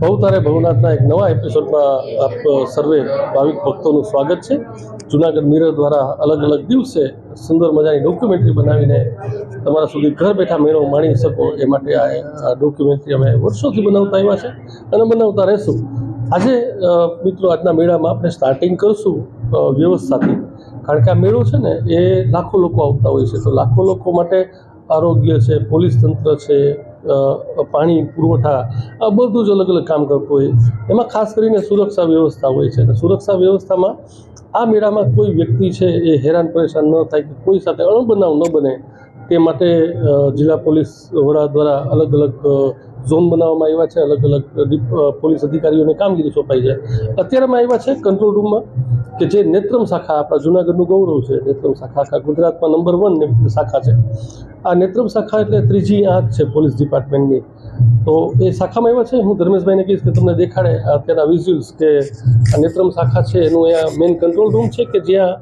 ભવતારે ભવનાથના એક નવા એપિસોડમાં આપ સર્વે ભાવિક ભક્તોનું સ્વાગત છે। જૂનાગઢ મિરર દ્વારા અલગ અલગ દિવસે સુંદર મજાની ડોક્યુમેન્ટરી બનાવીને તમારા સુધી ઘર બેઠા મેળો માણી શકો એ માટે આ ડોક્યુમેન્ટરી અમે વર્ષોથી બનાવતા આવ્યા છે અને બનાવતા રહેશું। આજે મિત્રો આજના મેળામાં આપણે સ્ટાર્ટિંગ કરશું વ્યવસ્થાથી, કારણ કે આ મેળો છે ને એ લાખો લોકો આવતા હોય છે, તો લાખો લોકો માટે આરોગ્ય છે, પોલીસ તંત્ર છે, પાણી પુરવઠા, આ બધું જ અલગ અલગ કામ કરતું હોય। એમાં ખાસ કરીને સુરક્ષા વ્યવસ્થા હોય છે, અને સુરક્ષા વ્યવસ્થામાં આ મેળામાં કોઈ વ્યક્તિ છે એ હેરાન પરેશાન ન થાય કે કોઈ સાથે અણબનાવ ન બને તે માટે જિલ્લા પોલીસ વડા દ્વારા અલગ અલગ ઝોન બનાવવામાં આવ્યા છે, અલગ અલગ પોલીસ અધિકારીઓને કામગીરી સોંપાઈ છે। અત્યારમાં આવ્યા છે કંટ્રોલ રૂમમાં કે જે નેત્રમ શાખા આપણા જૂનાગઢનું ગૌરવ છે। નેત્રમ શાખા આખા ગુજરાતમાં નંબર 1 શાખા છે। આ નેત્રમ શાખા એટલે ત્રીજી આંખ છે પોલીસ ડિપાર્ટમેન્ટની। તો એ શાખામાં આવ્યા છે। હું ધર્મેશભાઈને કહીશ કે તમને દેખાડે અત્યારના વિઝ્યુઅલ્સ કે આ નેત્રમ શાખા છે એનું અહીંયા મેઇન કંટ્રોલ રૂમ છે કે જ્યાં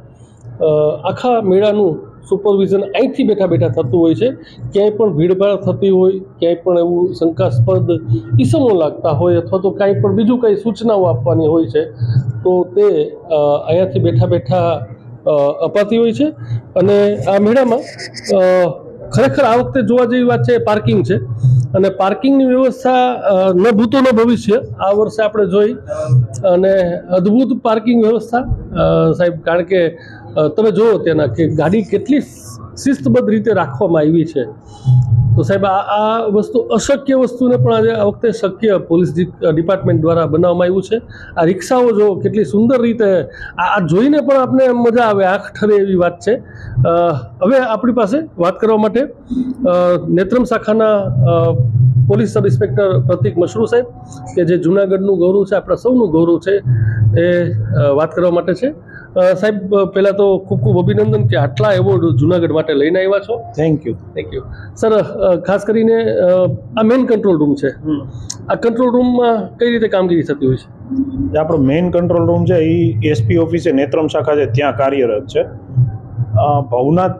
આખા મેળાનું સુપરવિઝન અહીંથી બેઠા બેઠા થતું હોય છે। ક્યાંય પણ ભીડભાડ થતી હોય, ક્યાંય પણ એવું શંકાસ્પદ ઇસમો લાગતા હોય અથવા તો કાંઈ પણ બીજું કાંઈ સૂચનાઓ આપવાની હોય છે તો તે અહીંયાથી બેઠા બેઠા અપાતી હોય છે। અને આ મેળામાં ખરેખર આ વખતે જોવા જેવી વાત છે પાર્કિંગ છે, અને પાર્કિંગની વ્યવસ્થા ન ભૂતો ન ભવિષ્ય આ વર્ષે આપણે જોઈ, અને અદ્ભુત પાર્કિંગ વ્યવસ્થા સાહેબ, કારણ કે તમે જુઓ ત્યાંના કે ગાડી કેટલી શિસ્તબદ્ધ રીતે રાખવામાં આવી છે। તો સાહેબ આ વસ્તુ અશક્ય વસ્તુને પણ આજે આ વખતે શક્ય પોલીસ ડિપાર્ટમેન્ટ દ્વારા બનાવવામાં આવ્યું છે। આ રિક્ષાઓ જો કેટલી સુંદર રીતે આ જોઈને પણ આપણે મજા આવે, આંખ ઠરે એવી વાત છે। હવે આપણી પાસે વાત કરવા માટે નેત્રમ શાખાના પોલીસ સબ ઇન્સ્પેક્ટર પ્રતિક મશરૂ સાહેબ કે જે જૂનાગઢનું ગૌરવ છે, આપણા સૌનું ગૌરવ છે, એ વાત કરવા માટે છે। સાહેબ પહેલાં તો ખૂબ ખૂબ અભિનંદન કે આટલા એવોર્ડ જૂનાગઢ માટે લઈને આવ્યા છો। Thank you sir. ખાસ કરીને આ મેઇન કંટ્રોલ રૂમ છે, આ કંટ્રોલ રૂમમાં કઈ રીતે કામગીરી થતી હોય છે? આપણો મેઇન કંટ્રોલ રૂમ છે એ એસપી ઓફિસે નેત્રમ શાખા છે ત્યાં કાર્યરત છે। ભવનાથ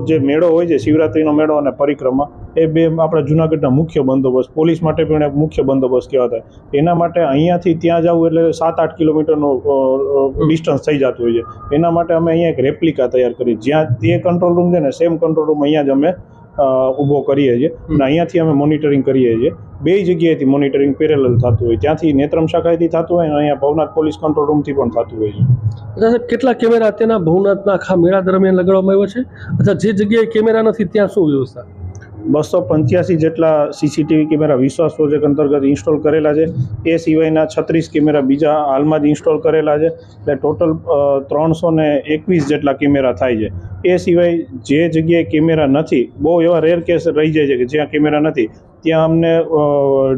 જે મેળો હોય છે, શિવરાત્રિનો મેળો અને પરિક્રમા, એ બે આપણા જૂનાગઢના મુખ્ય બંદોબસ્ત, પોલીસ માટે પણ એક મુખ્ય બંદોબસ્ત કહેવાતા। એના માટે અહીંયાથી ત્યાં જવું એટલે 7-8 કિલોમીટરનું ડિસ્ટન્સ થઈ જતું હોય છે। એના માટે અમે અહીંયા એક રેપ્લિકા તૈયાર કરી, જ્યાં તે કંટ્રોલ રૂમ છે ને સેમ કંટ્રોલ રૂમ અહીંયા જ અમે ઊભો કરીએ છીએ, અને અહીંયાથી અમે મોનિટરિંગ કરીએ છીએ। બે જગ્યાએથી મોનિટરિંગ પેરેલલ થતું હોય, ત્યાંથી નેત્રમ શાખાએથી થતું હોય અને અહીંયા ભવનાથ પોલીસ કંટ્રોલ રૂમથી પણ થતું હોય છે। સાહેબ કેટલા કેમેરા અત્યારના ભવનાથના આખા મેળા દરમિયાન લગાડવામાં આવ્યા છે? અથવા જે જગ્યાએ કેમેરા નથી ત્યાં શું વ્યવસ્થા? 285 જેટલા સીસીટીવી કેમેરા વિશ્વાસ પ્રોજેક્ટ અંતર્ગત ઇન્સ્ટોલ કરેલા છે। એ સિવાયના 36 કેમેરા બીજા હાલમાં જ ઇન્સ્ટોલ કરેલા છે, એટલે ટોટલ 321 જેટલા કેમેરા થાય છે। એ સિવાય જે જગ્યાએ કેમેરા નથી, બહુ એવા રેર કેસ રહી જાય છે કે જ્યાં કેમેરા નથી, ત્યાં અમને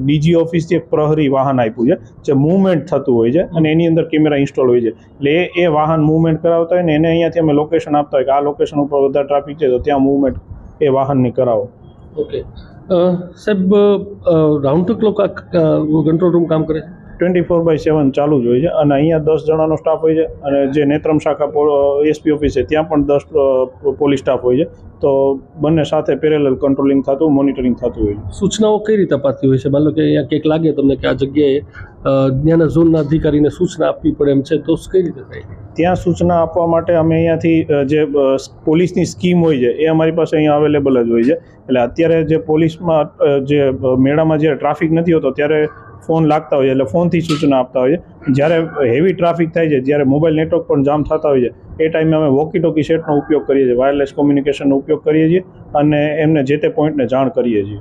ડીજી ઓફિસથી એક પ્રહરી વાહન આપ્યું છે જે મૂવમેન્ટ થતું હોય છે અને એની અંદર કેમેરા ઇન્સ્ટોલ હોય છે। એટલે એ વાહન મૂવમેન્ટ કરાવતા હોય ને એને અહીંયાથી અમે લોકેશન આપતા હોય કે આ લોકેશન ઉપર વધારે ટ્રાફિક છે તો ત્યાં મૂવમેન્ટ એ વાહનની કરાવો। ઓકે સાહેબ, round to clock control room કામ કરે છે? 24/7 ચાલુ જ હોય છે, અને અહીંયા 10 જણાનો સ્ટાફ હોય છે, અને જે નેત્રમ શાખા એસપી ઓફિસ છે ત્યાં પણ 10 પોલીસ સ્ટાફ હોય છે। તો બંને સાથે પેરેલલ કંટ્રોલિંગ થતું, મોનિટરિંગ થતું હોય છે। સૂચનાઓ કઈ રીતે અપાતી હોય છે? માનો કે અહીંયા કંઈક લાગે તમને કે આ જગ્યાએ ત્યાંના ઝોનના અધિકારીને સૂચના આપવી પડે એમ છે, તો કઈ રીતે થાય? ત્યાં સૂચના આપવા માટે અમે અહીંયાથી જે પોલીસની સ્કીમ હોય છે એ અમારી પાસે અહીંયા અવેલેબલ જ હોય છે। એટલે અત્યારે જે પોલીસમાં જે મેળામાં જે ટ્રાફિક નથી હોતો ત્યારે ફોન લાગતા હોય છે, એટલે ફોનથી સૂચના આપતા હોય છે। જ્યારે હેવી ટ્રાફિક થાય છે, જ્યારે મોબાઈલ નેટવર્ક પણ જામ થતા હોય છે, એ ટાઈમે અમે વોકી ટોકી સેટનો ઉપયોગ કરીએ છીએ, વાયરલેસ કોમ્યુનિકેશનનો ઉપયોગ કરીએ છીએ અને એમને જે તે પોઈન્ટને જાણ કરીએ છીએ।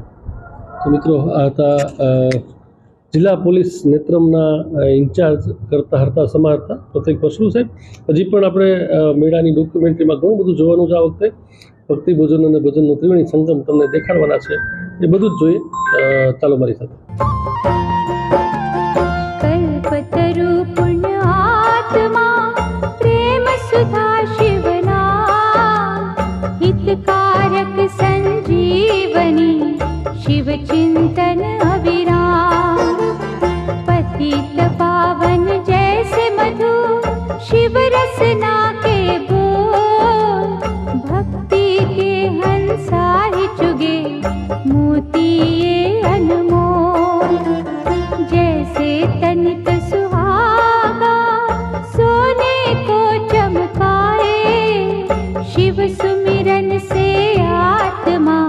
તો મિત્રો આ હતા જિલ્લા પોલીસ નેત્રમના ઇન્ચાર્જ કરતા સમારતા પ્રતિક મશરૂ સાહેબ। હજી પણ આપણે મેળાની ડોક્યુમેન્ટરીમાં ઘણું બધું જોવાનું છે। આ વખતે ભક્તિ ભોજન અને ભજનનો ત્રિવેણી સંગમ તમને દેખાડવાના છે, એ બધું જ જોઈએ। ચાલો મારી સાથે। कल्पतरु पुण्यात्मा प्रेम सुधा शिवना हितकारक संजीवनी शिव चिंतन अविराम पतित पावन जैसे मधु शिव रसना के बोल भक्ति के हंसा ही चुगे मोती ये अनमोल जैसे जैसे तनिक सुहागा सोने को चमकाए, शिव सुमिरन से आत्मा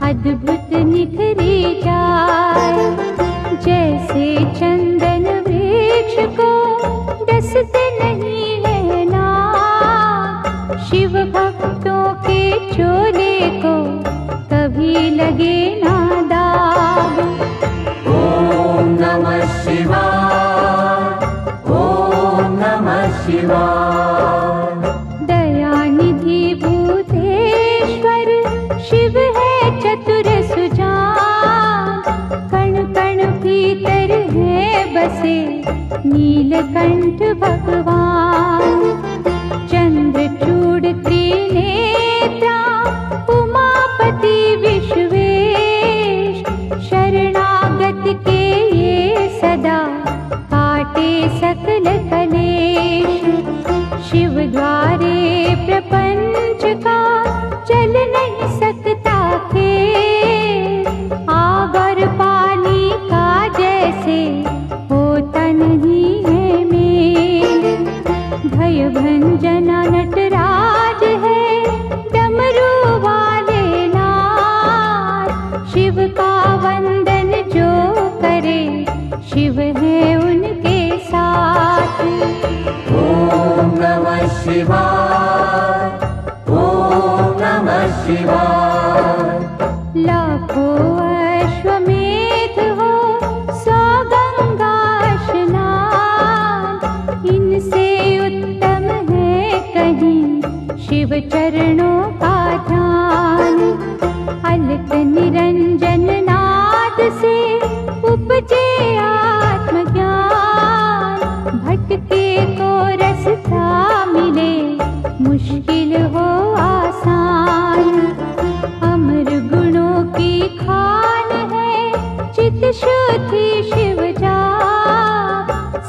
अद्भुत निखरी जाए। जैसे चंदन वृक्ष को डसते नहीं है नाग, शिव भक्तों के चोले को कभी लगे ना दाग। ओम नमः शिवाय, ओम नमः शिवाय। दयानिधि भूतेश्वर शिव है चतुर सुजान, कण कण भीतर है बसे नीलकंठ भगवान। चंद्रचूड़ त्रिनेत्रा उमापति विश्वेश, शरणागत के ये सदा काटे सकल कलेश। शिव द्वारे प्रपंच का चल नहीं सकता खेल, आग और पानी का जैसे होता नहीं है मेल। भय भंजना नटराज है डमरू वाले नाथ, शिव का वंदन जो करे शिव है उनके साथ। ओम नमः शिवाय, ओम नमः शिवाय। लाखों अश्वमेध हो सौ गंगा स्नान, इनसे उत्तम है कहीं शिव चरणों का ध्यान। अलक निरंजन नाद से उपजे आत्मज्ञान, भटके को रास्ता मिले मुश्किल हो आसान। अमर गुणों की खान है चित शुद्धि शिव जा,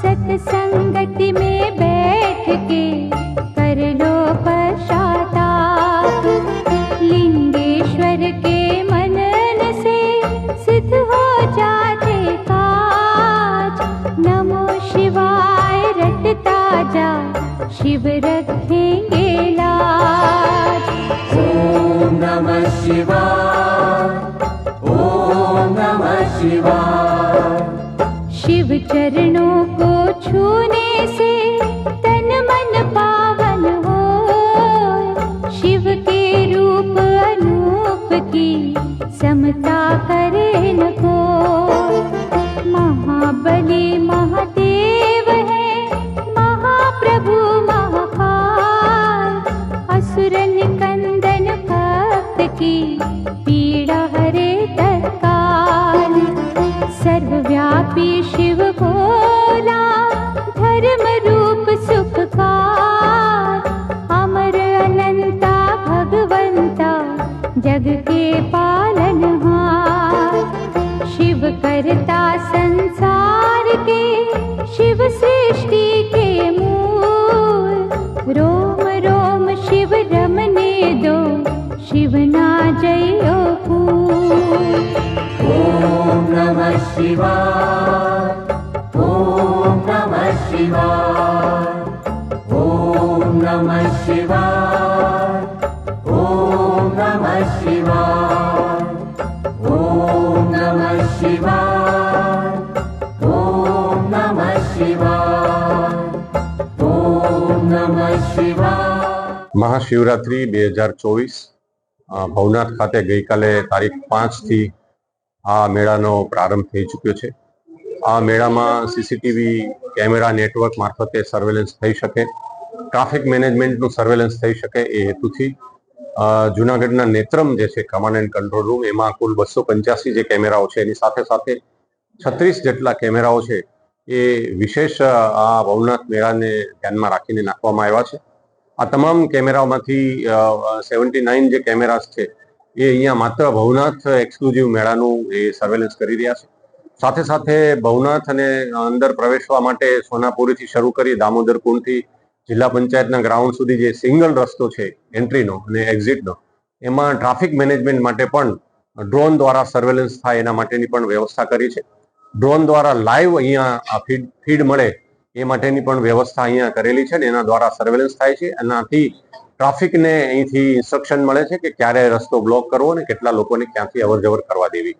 सत्संगति में बैठ के कर लो पश्चाताप। लिंगेश्वर के मनन से सिद्ध हो जाते काज, नमो शिवाय रटता जा शिव रखेंगे लाज। ओम नमः शिवाय, ओम नमः शिवाय। शिव चरणों को छूने से तन मन पावन हो, शिव के रूप अनूप की समता करे न को। महाबली महादेव है महाप्रभु महाकाल, असुर निकंदन भक्त की पीड़ा हरे तत्काल। सर्वव्यापी शिव भोला धर्म रूप सुखकार, अमर अनंता भगवंता जग के पालनहार। शिव करता संसार के शिव सृष्टि के मूल, रोम रोम शिव रमने दो शिव ना जयो फूल। ओम नमः शिवाय, ओम नमः शिवाय। ओम नमः शिवाय, ओम नमः शिवाय। ओम नमः शिवाय, ओम नमः शिवाय। ओम नमः शिवाय। મહાશિવરાત્રિ 2024 ભવનાથ ખાતે ગઈકાલે તારીખ 5 થી આ મેળાનો પ્રારંભ થઈ ચૂક્યો છે। આ મેળામાં સીસીટીવી કેમેરા નેટવર્ક મારફતે સર્વેલન્સ થઈ શકે, ટ્રાફિક મેનેજમેન્ટનું સર્વેલન્સ થઈ શકે એ હેતુથી જુનાગઢના નેત્રમ જે છે કમાન્ડ એન્ડ કંટ્રોલ રૂમ, એમાં કુલ 285 જે કેમેરાઓ છે એની સાથે સાથે 36 જેટલા કેમેરાઓ છે એ વિશેષ આ ભવનાથ મેળાને ધ્યાનમાં રાખીને નાખવામાં આવ્યા છે। આ તમામ કેમેરાઓમાંથી 79 જે કેમેરાસ છે એ અહીંયા માત્ર ભવનાથ એક્સક્લુઝિવ મેળાનું એ સર્વેલન્સ કરી રહ્યા છે। સાથે સાથે ભવનાથ અને અંદર પ્રવેશવા માટે સોનાપુરીથી શરૂ કરી દામોદર કુંડથી જિલ્લા પંચાયતના ગ્રાઉન્ડ સુધી જે સિંગલ રસ્તો છે એન્ટ્રીનો અને એક્ઝિટનો, એમાં ટ્રાફિક મેનેજમેન્ટ માટે પણ ડ્રોન દ્વારા સર્વેલન્સ થાય એના માટેની પણ વ્યવસ્થા કરી છે। ડ્રોન દ્વારા લાઈવ અહીંયા ફીડ મળે એ માટેની પણ વ્યવસ્થા અહીંયા કરેલી છે ને એના દ્વારા સર્વેલન્સ થાય છે. એનાથી ટ્રાફિકને અહીંથી ઇન્સ્ટ્રક્શન મળે છે કે ક્યારે રસ્તો બ્લોક કરવો અને કેટલા લોકોને ક્યાંથી અવરજવર કરવા દેવી.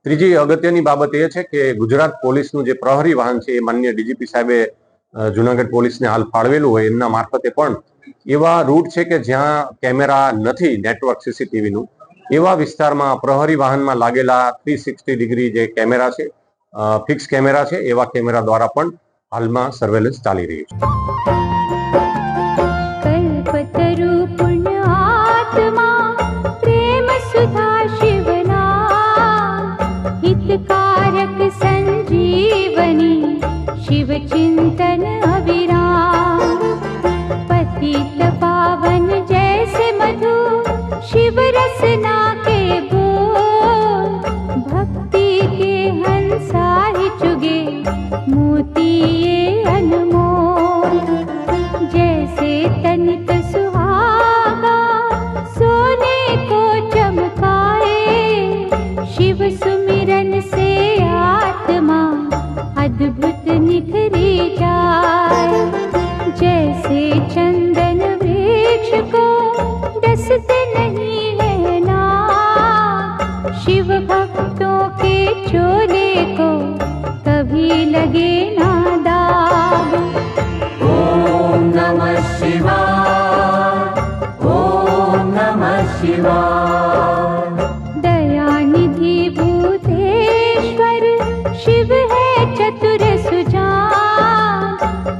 ત્રીજી અગત્યની બાબત એ છે કે ગુજરાત પોલીસનું જે પ્રહરી વાહન છે એ માનનીય ડીજીપી સાહેબે જુનાગઢ પોલીસને હાલ ફાળવેલું હોય એમના મારફતે પણ એવા રૂટ છે કે જ્યાં કેમેરા નથી, નેટવર્ક સીસીટીવીનું, એવા વિસ્તારમાં પ્રહરી વાહનમાં લાગેલા 360 ડિગ્રી જે કેમેરા છે, ફિક્સ કેમેરા છે, એવા કેમેરા દ્વારા પણ હાલમાં સર્વેલન્સ ચાલી રહ્યું છે. कल्पतरु पुण्य आत्मा प्रेम सुधा शिवना हितकारक संजीवनी शिव चिंतन अविराम पतित पावन जैसे मधु शिव रसना के बोल भक्ति के हंसा ही चुगे मोती ये अनमोल जैसे तनित सुहागा सोने को चमकाए शिव सुमिरन से आत्मा अद्भुत निखरी जाए जैसे चंदन वृक्ष को डसते नहीं है ना शिव भक्तों के चोले को कभी लगे ना दाग. ॐ नमः शिवाय ॐ नमः शिवाय दयानिधि भूतेश्वर शिव है चतुर सुजान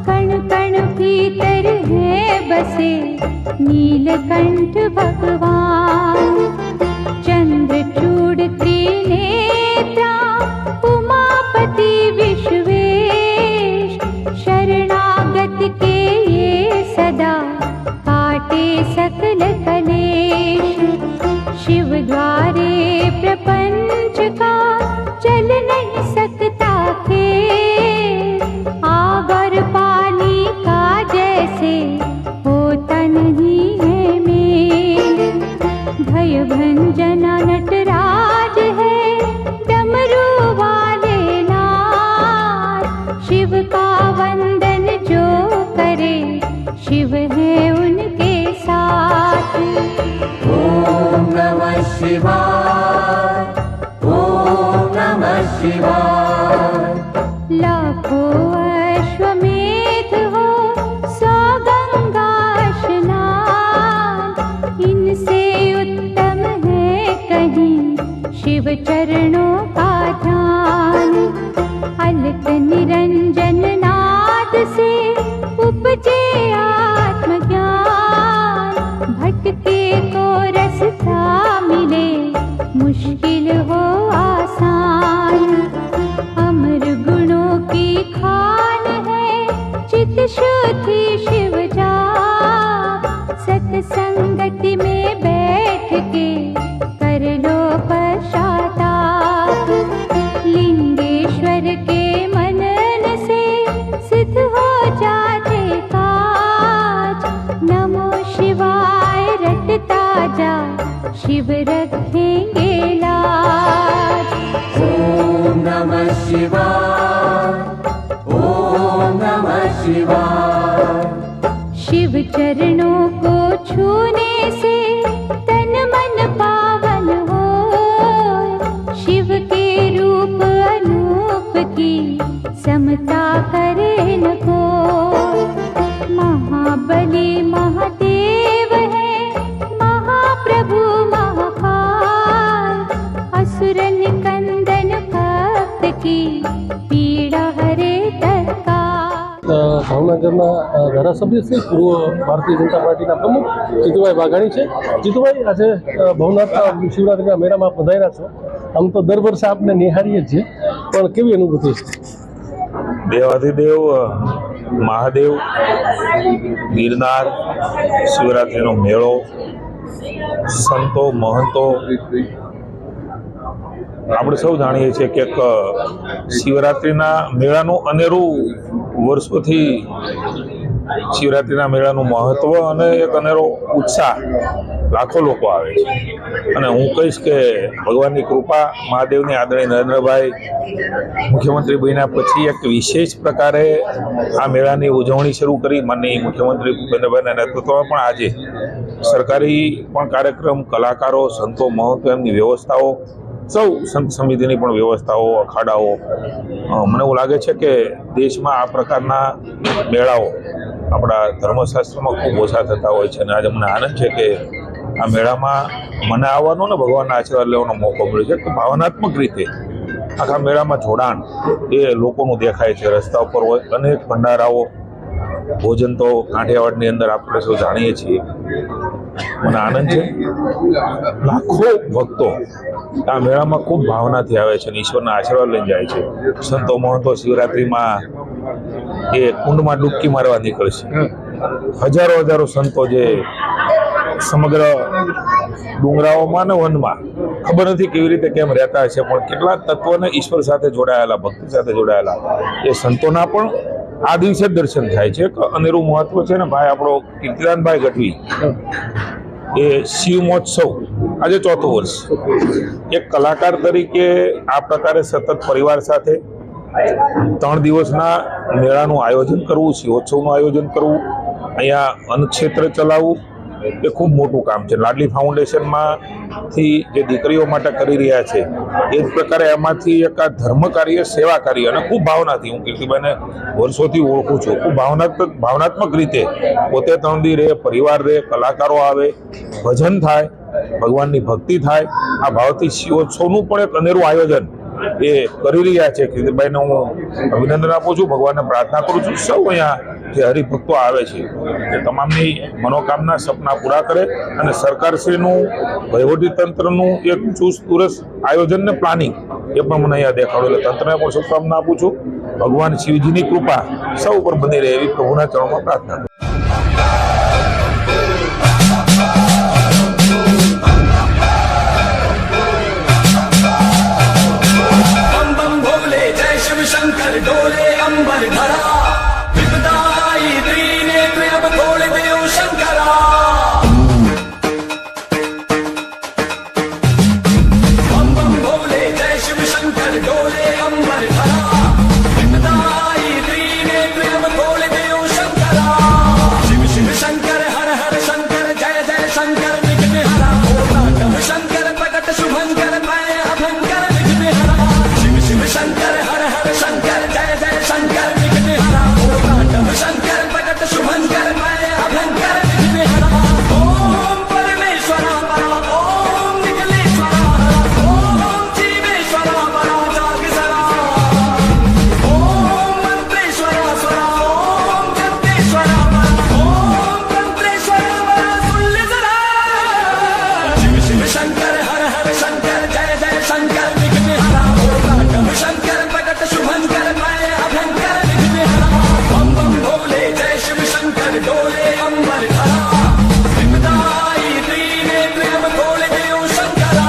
कण कण भीतर है बसे नीलकंठ भगवान चंद्रचूड़ त्रिनेत्रा उमापति विश्वेश शरणागत के ये सदा काटे सकल कलेश शिव द्वारे प्रपंच का चल नहीं सकता खेल आग और पानी का जैसे होता नहीं है मेल भय भंजना नटराज है डमरू वाले नाथ शिव का वंदन जो करे शिव है उनके साथ. ॐ नमः शिवाय ॐ नमः शिवाय लाखों अश्वमेध हो 100 गंगा स्नान इनसे उत्तम है कहीं शिव चरणों का ध्यान अलक निरंजन नाद से उपजे आत्मज्ञान भटके को रास्ता मिले मुश्किल हो आसान अमर गुणों की खान है चित शुद्धि शिव जाप सत्संगति में बैठ के कर लो पश्चाताप लिंगेश्वर के मनन से सिद्ध हो जाते काज नमो शिवाय रटता जा शिव रखेंगे लाज. ॐ नमः शिवाय ॐ नमः शिवाय शिव चरणों को छूने से तन मन पावन हो शिव के रूप अनूप की समता करे न को महाबली महादेव है महाप्रभु महाकाल असुर निकंदन भक्त की पीड़ा हरे तत्काल. ભાવનગરના ધારાસભ્ય શ્રી પૂર્વ ભારતીય જનતા પાર્ટીના પ્રમુખ જીતુભાઈ વાઘાણી છે. જીતુભાઈ, આજે ભવનાથ શિવરાત્રિના મેળામાં પધાર્યા છો. આમ તો દર વર્ષે આપને નિહાળીએ જ છીએ, પણ કેવી અનુભૂતિ છે? દેવાધિદેવ મહાદેવ ગિરનાર શિવરાત્રિનો મેળો, સંતો મહંતો, આપણે સૌ જાણીએ છીએ કે શિવરાત્રિના મેળાનું અનેરું વર્ષોથી શિવરાત્રિના મેળાનું મહત્ત્વ અને એક અનેરો ઉત્સાહ લાખો લોકો આવે છે. અને હું કહીશ કે ભગવાનની કૃપા, મહાદેવની આદરણીય નરેન્દ્રભાઈ મુખ્યમંત્રી બન્યા પછી એક વિશેષ પ્રકારે આ મેળાની ઉજવણી શરૂ કરી. માનનીય મુખ્યમંત્રી ભૂપેન્દ્રભાઈના નેતૃત્વમાં પણ આજે સરકારી પણ કાર્યક્રમ, કલાકારો, સંતો, મહંતો, એમની વ્યવસ્થાઓ, સૌ સંત સમિતિની પણ વ્યવસ્થાઓ, અખાડાઓ, મને એવું લાગે છે કે દેશમાં આ પ્રકારના મેળાઓ આપણા ધર્મશાસ્ત્રમાં ખૂબ ઓછા થતા હોય છે. અને આજે મને આનંદ છે કે આ મેળામાં મને આવવાનો ને ભગવાનના આશીર્વાદ લેવાનો મોકો મળ્યો છે. કે ભાવનાત્મક રીતે આખા મેળામાં જોડાણ એ લોકોનું દેખાય છે. રસ્તા ઉપર હોય અનેક ભંડારાઓ, ભોજન તો કાંઠિયાવાડની અંદર આપણે સૌ જાણીએ છીએ. મને આનંદ છે. લાખો ભક્તો આ મેળામાં ખૂબ ભાવનાથી આવે છે અને ઈશ્વરના આશીર્વાદ લઈને જાય છે. સંતો મહંતો શિવરાત્રિમાં એ કુંડમાં ડૂબકી મારવા નીકળશે. હજારો સંતો જે સમગ્ર ડુંગરાઓમાં ને વનમાં ખબર નથી કેવી રીતે કેમ રહેતા હશે, પણ કેટલા તત્વને ઈશ્વર સાથે જોડાયેલા, ભક્તિ સાથે જોડાયેલા એ સંતોના પણ આ દિવસે જ દર્શન થાય છે. અનેરું મહત્વ છે ને ભાઈ. આપણો કીર્તિદાનભાઈ ગઢવી એ શિવ મહોત્સવ આજે 4થું વર્ષ. એક કલાકાર તરીકે આ પ્રકારે સતત પરિવાર સાથે 3 દિવસના મેળાનું આયોજન કરવું, શિવોત્સવનું આયોજન કરવું, અહીંયા અન્નક્ષેત્ર ચલાવવું એ ખૂબ મોટું કામ છે. લાડલી ફાઉન્ડેશનમાંથી જે દીકરીઓ માટે કરી રહ્યા છે એ જ પ્રકારે એમાંથી એક આ ધર્મ કાર્ય, સેવા કાર્ય અને ખૂબ ભાવનાથી, હું કીર્તિભાઈને વર્ષોથી ઓળખું છું, ખૂબ ભાવનાત્મક રીતે પોતે 3 દી રહે, પરિવાર રહે, કલાકારો આવે, ભજન થાય, ભગવાનની ભક્તિ થાય. આ ભાવથી શિવોત્સવનું પણ એક અનેરું આયોજન એ કરી રહ્યા છે. કીર્તિભાઈને હું અભિનંદન આપું છું, ભગવાનને પ્રાર્થના કરું છું સૌ અહીંયા જે હરિભક્તો આવે છે એ તમામની મનોકામના, સપના પૂરા કરે અને સરકારશ્રીનું, વહીવટીતંત્રનું એક ચુસ્ત દુરસ્ત આયોજન ને પ્લાનિંગ એ પણ મને અહીંયા દેખાડું. એટલે તંત્રને પણ શુભકામના આપું છું. ભગવાન શિવજીની કૃપા સૌ પર બની રહે એવી પ્રભુના ચરણોમાં પ્રાર્થના કરું. शंकर डोले अंबर धरा, विपदाई त्रिनेत्र अब खोल देव शंकरा. बम बम भोले जय शिव शंकर डोले अंबर धरा, विपदाई त्रिनेत्र अब खोल देव शंकरा. शिव शिव शंकर हर हर शंकर जय जय शंकर विघ्न हरा. ओम शंकर प्रकट शुभंकर मैं अभंकर विघ्न हरा. शिव शिव शंकर हर हर शंकर जय जय शंकर विघ्न हरा. ओम शंकर प्रकट शुभंकर मैं अभंकर विघ्न हरा. ओम परमेश्वरा परा, ओम निखिलेश्वरा हरा, ओम जीवेश्वरा परा जागसरा. ओम मंत्रेश्वरा स्वरा, ओम जगदेश्वरा परा, ओम तंत्रेश्वरा परा सुल्ल जरा. शिव शिव शंकर हर हर शंकर जय जय शंकर विघ्न हरा. ओम शंकर प्रकट शुभंकर मैं अभंकर विघ्न हरा. बम बम भोले जय शिव शंकर डोले अंबर धरा, विपदाई त्रिनेत्र अब खोल देव शंकरा.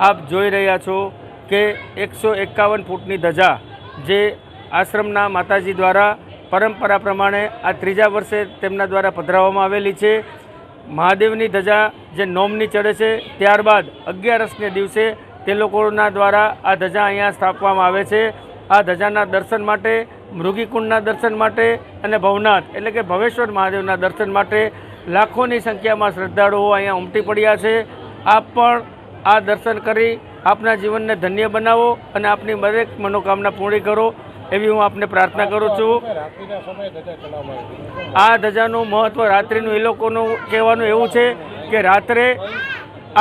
આપ જોઈ રહ્યા છો કે 151 ફૂટની ધજા જે આશ્રમના માતાજી દ્વારા પરંપરા પ્રમાણે આ 3જા વર્ષે તેમના દ્વારા પધરાવવામાં આવેલી છે. મહાદેવની ધજા જે નોમની ચડે છે, ત્યારબાદ 11 દિવસે તે લોકોના દ્વારા આ ધજા અહીંયા સ્થાપવામાં આવે છે. આ ધજાના દર્શન માટે, મૃગીકુંડના દર્શન માટે અને ભવનાથ એટલે કે ભવેશ્વર મહાદેવના દર્શન માટે લાખોની સંખ્યામાં શ્રદ્ધાળુઓ અહીંયા ઉમટી પડ્યા છે. આપ પણ આ દર્શન કરી આપના જીવનને ધન્ય બનાવો અને આપની દરેક મનોકામના પૂરી કરો એવી હું આપને પ્રાર્થના કરું છું. આ ધજાનું મહત્ત્વ રાત્રિનું એ લોકોનું કહેવાનું એવું છે કે રાત્રે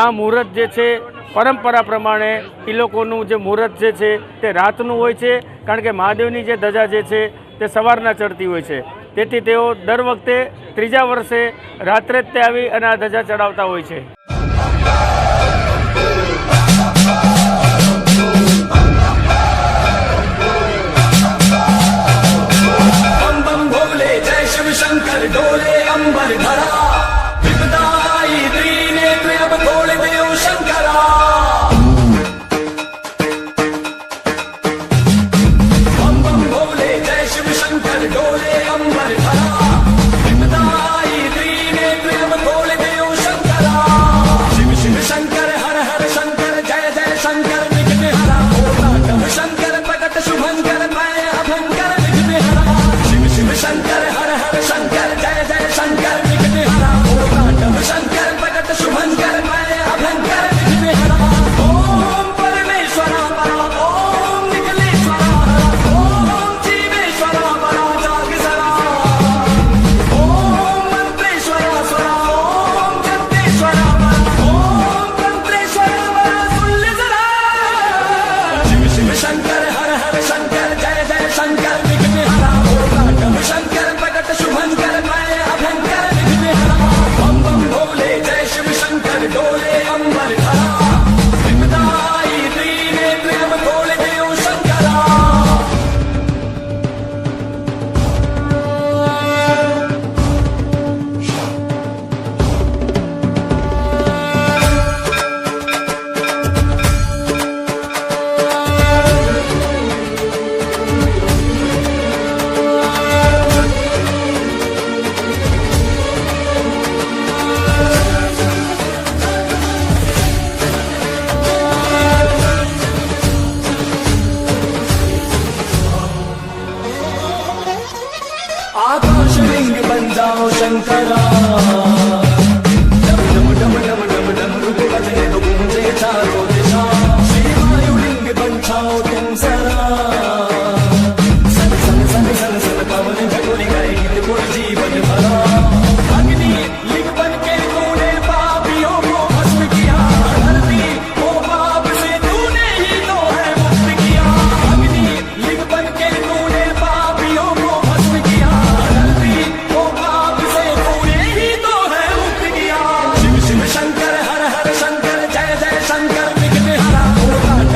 આ મુહૂર્ત જે છે પરંપરા પ્રમાણે એ લોકોનું જે મુહૂર્ત જે છે તે રાતનું હોય છે, કારણ કે મહાદેવની જે ધજા જે છે તે સવારના ચડતી હોય છે. તેથી તેઓ દર વખતે ત્રીજા વર્ષે રાત્રે જ તે આવી અને આ ધજા ચડાવતા હોય છે. बम बम भोले जय शिव शंकर डोले अंबर धरा विपदाई त्रिनेत्र अब खोल देओ शंकरा बम बम भोले जय शिव शंकर डोले अंबर धरा विपदाई त्रिनेत्र अब खोल देओ शंकरा शिव शिव शंकर हर हर शंकर जय जय शंकर विघ्न हरा ओम शंकर प्रकट शुभंकर मैं अभंकर विघ्न हरा शिव शिव शंकर हर हर शंकर जय जय शंकर विघ्न हरा ओम शंकर प्रकट शुभंकर मैं अभंकर विघ्न हरा ओम परमेश्वरा परा ओम निखिलेश्वरा हरा ओम जीवेश्वरा परा जागसरा ओम मंत्रेश्वरा स्वरा ओम जगदेश्वरा परा ओम तंत्रेश्वरा परा सुल्लसरा शिव शिव शंकर हर हर शंकर जय जय शंकर विघ्न हरा ओम शंकर प्रकट शुभंकर मैं अभंकर विघ्न हरा बम बम भोले जय शिव शंकर डोले अंबर धरा विपदाई त्रिनेत्र अब खोल देओ शंकरा आकाश लिंग बन जाओ शंकरा डम डम डम डम डम डम रुक बजने तो गूंजे चारों दिशा श्री वायुलिंग बन जाओ तुम सरा सन सन सन सन सन पवन झगुली गए गीत गुण जीवन भरा अग्नि लिंग बन के तूने पापियों को भस्म किया धरती ओ पाप से तूने ही तो है मुक्त किया अग्नि लिंग बन के तूने पापियों को भस्म किया धरती ओ पाप से तूने ही तो है मुक्त किया शिव शिव शंकर हर हर शंकर जय जय शंकर विघ्न हरा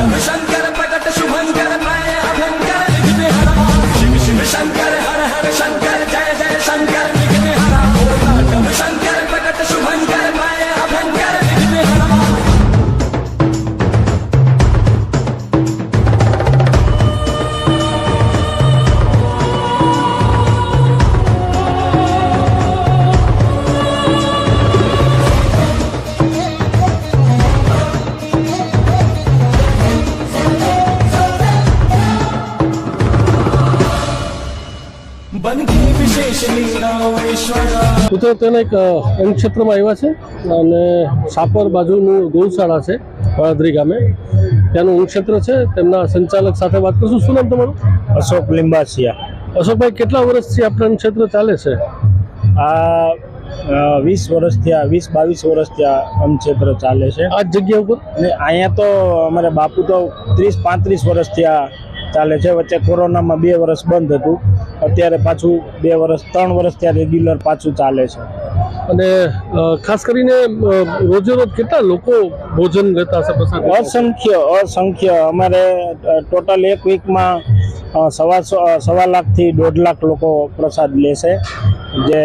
ओम शंकर प्रकट शुभंकर मैं अभंकर विघ्न हरा शिव शिव शंकर हर हर शंकर जय जय शंकर विघ्न हरा ओम शंकर प्रकट शुभंकर मैं अभंकर विघ्न हरा बन के विशेष लिंगावेश्वरा મિત્રો તેને એક અંગ ક્ષેત્રમાં આવ્યા છે અને સાપર બાજુનું ગૌશાળા છે વાળાદ્રી ગામે, ત્યાંનું અંગ ક્ષેત્ર છે. તેમના સંચાલક સાથે વાત કરશું. શું નામ તમારું? અશોક લીંબાસિયા. અશોકભાઈ, કેટલા વર્ષથી આપણું અંગ ક્ષેત્ર ચાલે છે? આ 20 વર્ષથી 22 વર્ષથી આ અંગ ક્ષેત્ર ચાલે છે આ જ જગ્યા ઉપર. અને અહીંયા તો અમારે બાપુ તો 30-35 વર્ષથી આ ચાલે છે. વચ્ચે કોરોનામાં 2 વર્ષ બંધ હતું, અત્યારે પાછું 3 વર્ષ ત્યાં રેગ્યુલર પાછું ચાલે છે. અને ખાસ કરીને રોજે રોજ કેટલા લોકો ભોજન લેતા હશે પ્રસાદ? અસંખ્ય અમારે ટોટલ એક વીકમાં 1.25 લાખથી 1.5 લાખ લોકો પ્રસાદ લેશે. જે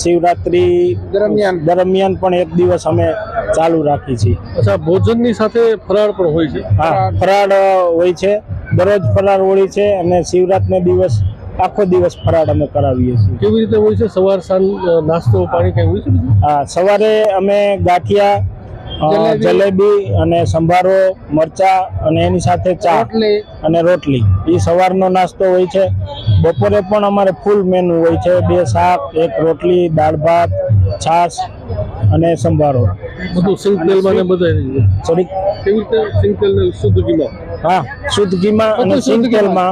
શિવરાત્રી દરમિયાન પણ એક દિવસ અમે ચાલુ રાખી છીએ. અચ્છા, ભોજનની સાથે ફરાળ પણ હોય છે? હા, ફરાળ હોય છે, દરરોજ ફરાળ હોય છે અને શિવરાત્રિને દિવસ આખો દિવસ ફરાળ અમે કરાવીએ છીએ. કેવી રીતે હોય છે? સવાર સાંજ નાસ્તો પાણી કઈ હોય છે? હા, સવારે અમે ગાંઠિયા, જલેબી અને સંભારો, મરચા અને એની સાથે ચા અને રોટલી, એ સવારનો નાસ્તો હોય છે. બપોરે પણ અમારે ફૂલ મેનુ હોય છે, 2 શાક, 1 રોટલી, દાળ ભાત, છાશ અને સંભારો. બધું સિંગ તેલમાં ને બધા? સોરી, કેવી રીતે? સિંગ તેલ ને શુદ્ધ ઘીમાં? હા, શુદ્ધ ઘીમાં અને સિંગ તેલમાં